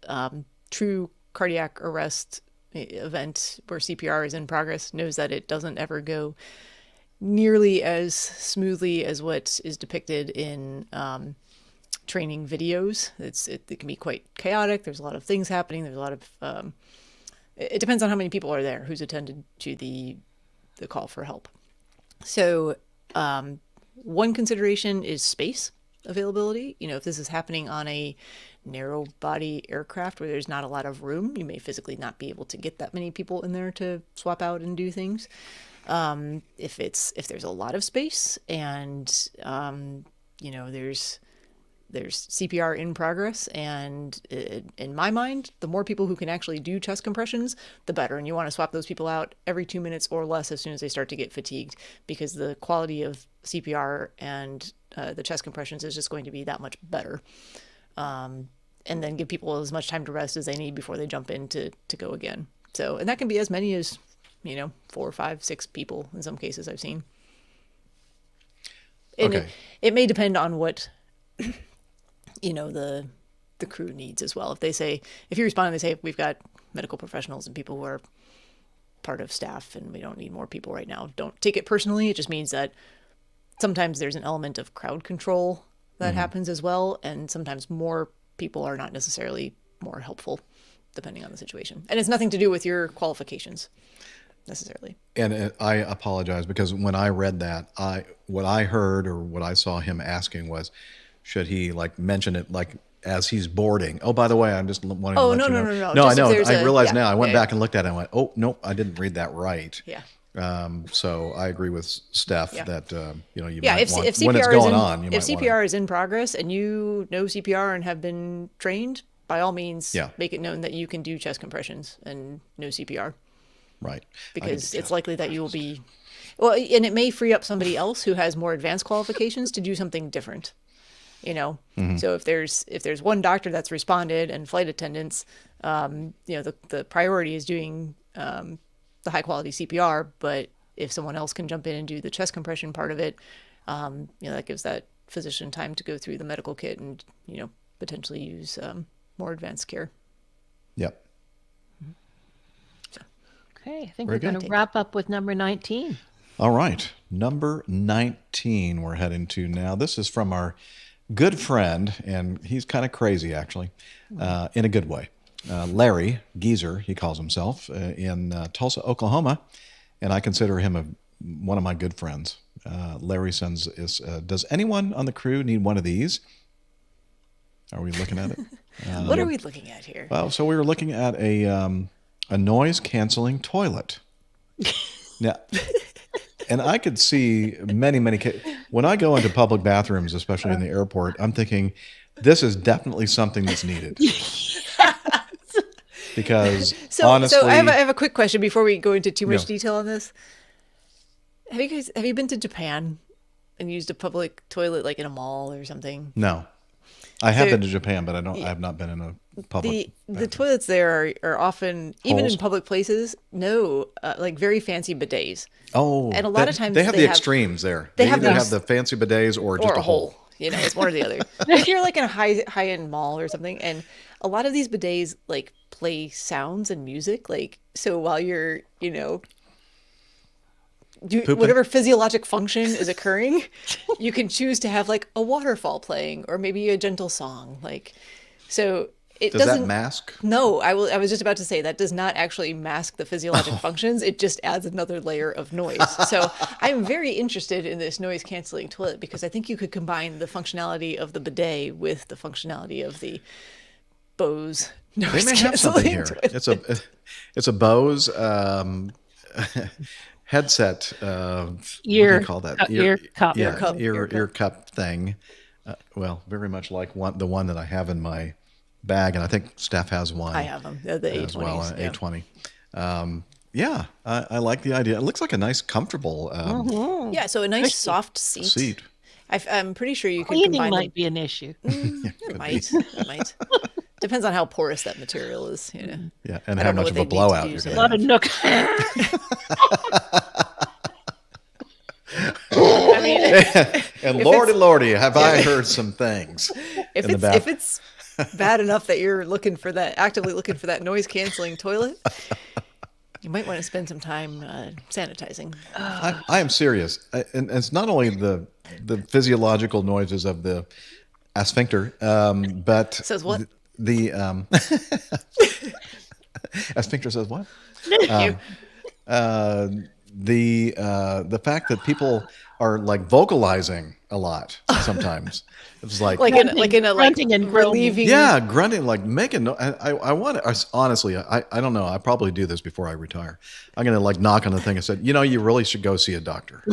true cardiac arrest event where CPR is in progress knows that it doesn't ever go nearly as smoothly as what is depicted in training videos. It can be quite chaotic. There's a lot of things happening. There's a lot of it depends on how many people are there who's attended to the call for help. So one consideration is space availability. If this is happening on a narrow body aircraft where there's not a lot of room, you may physically not be able to get that many people in there to swap out and do things. If there's a lot of space and there's CPR in progress, and in my mind, the more people who can actually do chest compressions, the better. And you want to swap those people out every 2 minutes or less as soon as they start to get fatigued, because the quality of CPR and the chest compressions is just going to be that much better. And then give people as much time to rest as they need before they jump in to go again. So, and that can be as many as 4, 5, 6 people in some cases I've seen. And Okay. it may depend on what the crew needs as well. If you respond and they say, we've got medical professionals and people who are part of staff and we don't need more people right now, don't take it personally. It just means that sometimes there's an element of crowd control that happens as well. And sometimes more people are not necessarily more helpful depending on the situation. And it's nothing to do with your qualifications necessarily. And I apologize, because when I read that, what I heard or what I saw him asking was, should he mention it as he's boarding? Oh, by the way, I'm just wanting to let you know. No. No, I Just know. if there's I realize now. I went yeah. back and looked at it and went, oh, nope, I didn't read that right. Yeah. So I agree with Steph that, you Yeah, might want, if when it's CPR going on, you might if CPR is in progress and you know CPR and have been trained, by all means, make it known that you can do chest compressions and know CPR. Right. Because it's likely that you will be, well, and it may free up somebody else who has more advanced qualifications to do something different. So if there's one doctor that's responded and flight attendants, the priority is doing the high quality CPR, but if someone else can jump in and do the chest compression part of it, that gives that physician time to go through the medical kit and, potentially use more advanced care. Yep. Okay, I think Very we're going good. to wrap up with number 19. All right. Number 19 we're heading to now. This is from our good friend, and he's kind of crazy, actually, in a good way. Larry Geezer, he calls himself, in Tulsa, Oklahoma, and I consider him one of my good friends. Larry sends us, does anyone on the crew need one of these? Are we looking at it? What are we looking at here? Well, so we were looking at a noise-canceling toilet. Now, and I could see many when I go into public bathrooms, especially in the airport, I'm thinking, this is definitely something that's needed. Because honestly, so I have a quick question before we go into too much detail on this. Have you been to Japan and used a public toilet in a mall or something? No. I have been to Japan, but I have not been in a public. The toilets there are often, even in public places, very fancy bidets. Oh, and a lot of times they have the extremes there. They either have the fancy bidets or just a hole. It's one or the other. If you're in a high end mall or something, and a lot of these bidets play sounds and music, so while you're whatever physiologic function is occurring, you can choose to have a waterfall playing or maybe a gentle song. So it doesn't. Does that mask? No, I was just about to say that does not actually mask the physiologic functions. It just adds another layer of noise. So I'm very interested in this noise canceling toilet because I think you could combine the functionality of the bidet with the functionality of the Bose noise They may have something here. Toilet. It's a Bose headset. What do you call that? Ear cup. Yeah, ear cup thing. Very much like the one that I have in my bag, and I think Steph has one. I have them. They're the A20s. As well, A20. I like the idea. It looks like a nice, comfortable Yeah, so a nice soft seat. I'm pretty sure you can Cleaning combine might be an issue. It might. Depends on how porous that material is. Yeah, and how much of a blowout you're A lot of nook. And lordy, have I heard some things in the bathroom. bad enough that you're actively looking for that noise canceling toilet, you might want to spend some time sanitizing. I am serious. And it's not only the physiological noises of the sphincter, but Says what? The sphincter says what? The fact that people are like vocalizing a lot sometimes. It's like in a grunting and relieving. yeah, grunting, like making. I want to honestly. I don't know. I probably do this before I retire. I'm gonna like knock on the thing and say, you really should go see a doctor.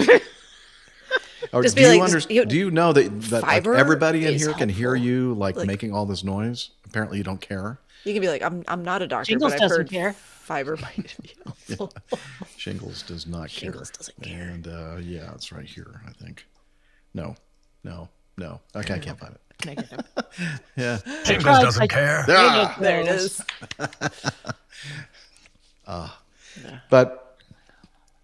Or Just do be you like, understand? Do you know that like, fiber everybody in is here can hear helpful. you like Like- making all this noise? Apparently, you don't care. You can be like, I'm not a doctor, Jingles but I've doesn't heard care. fiber might be helpful. Shingles does not care. Shingles doesn't care. And yeah, it's right here. I think. No. Okay, I can't find it. Negative. Yeah. Jingles doesn't care. Ah! There it is. But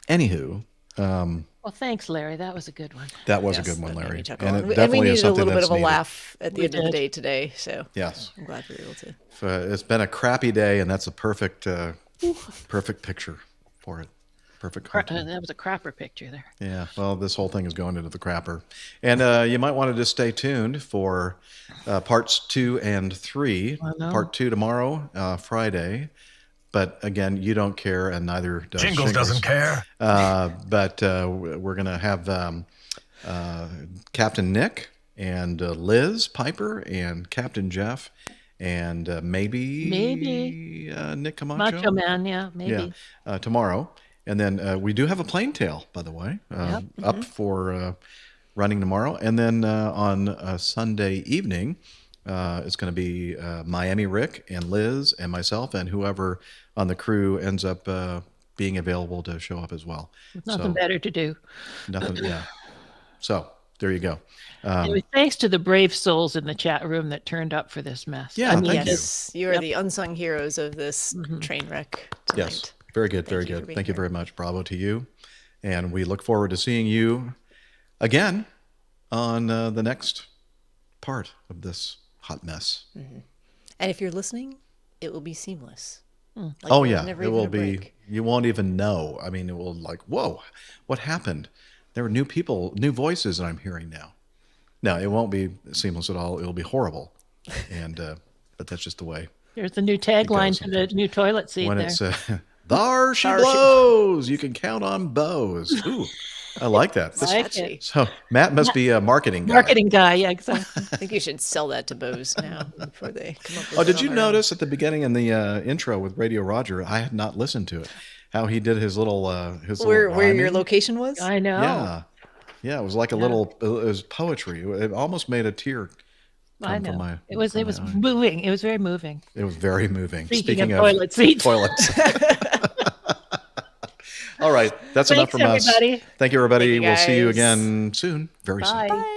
anywho, Well, thanks, Larry. That was a good one. that was Yes, a good one, that made Larry. me chuckle. And it And we definitely is needed a something little bit that's of a needed. laugh at the We end of the did. day today. So Yes. I'm glad we were able to. It's been a crappy day, and that's a perfect picture for it. Perfect cartoon. That was a crapper picture there. Yeah, well, this whole thing is going into the crapper. And you might want to just stay tuned for parts 2 and 3. I know. Part 2 tomorrow, Friday. But again, you don't care, and neither does Jingles doesn't care. But we're going to have Captain Nick and Liz Piper and Captain Jeff and maybe Nick Camacho. Macho Man, yeah, maybe. Yeah, tomorrow. And then we do have a plane tale, by the way, up for running tomorrow. And then on Sunday evening, it's going to be Miami Rick and Liz and myself and whoever on the crew ends up being available to show up as well. Nothing better to do. Nothing, yeah. So there you go. Anyway, thanks to the brave souls in the chat room that turned up for this mess. Yeah, thank you. Yes, you are Yep. the unsung heroes of this train wreck tonight. Yes, very good, very Thank you for good. being Thank you here. very much. Bravo to you. And we look forward to seeing you again on the next part of this hot mess. And if you're listening, it will be seamless. Like Oh there was yeah, never it even will a be. break. You won't even know. I mean, it will like, whoa, what happened? There were new people, new voices that I'm hearing now. No, it won't be seamless at all. It'll be horrible. And but that's just the way. There's the new tagline goes to the new toilet seat When there. it's there she There she blows. You can count on bows. Ooh, I like that. This- Like Catchy. it. so Matt must be a marketing guy. Marketing guy, yeah, exactly. I think you should sell that to Bose now before they come up with Oh, it did on you their own. notice at the beginning in the intro with Radio Roger? I had not listened to it. How he did his little where your rhyming. location was? I know. Yeah, it was like a little. It was poetry. It almost made a tear I come know. from my. It was from my eye. moving. It was very moving. It was very moving. Speaking of toilet seats. toilets. All right, that's enough Thanks, from us. everybody. Thank you, everybody. Thank you, We'll see you guys. again soon, very soon. Bye.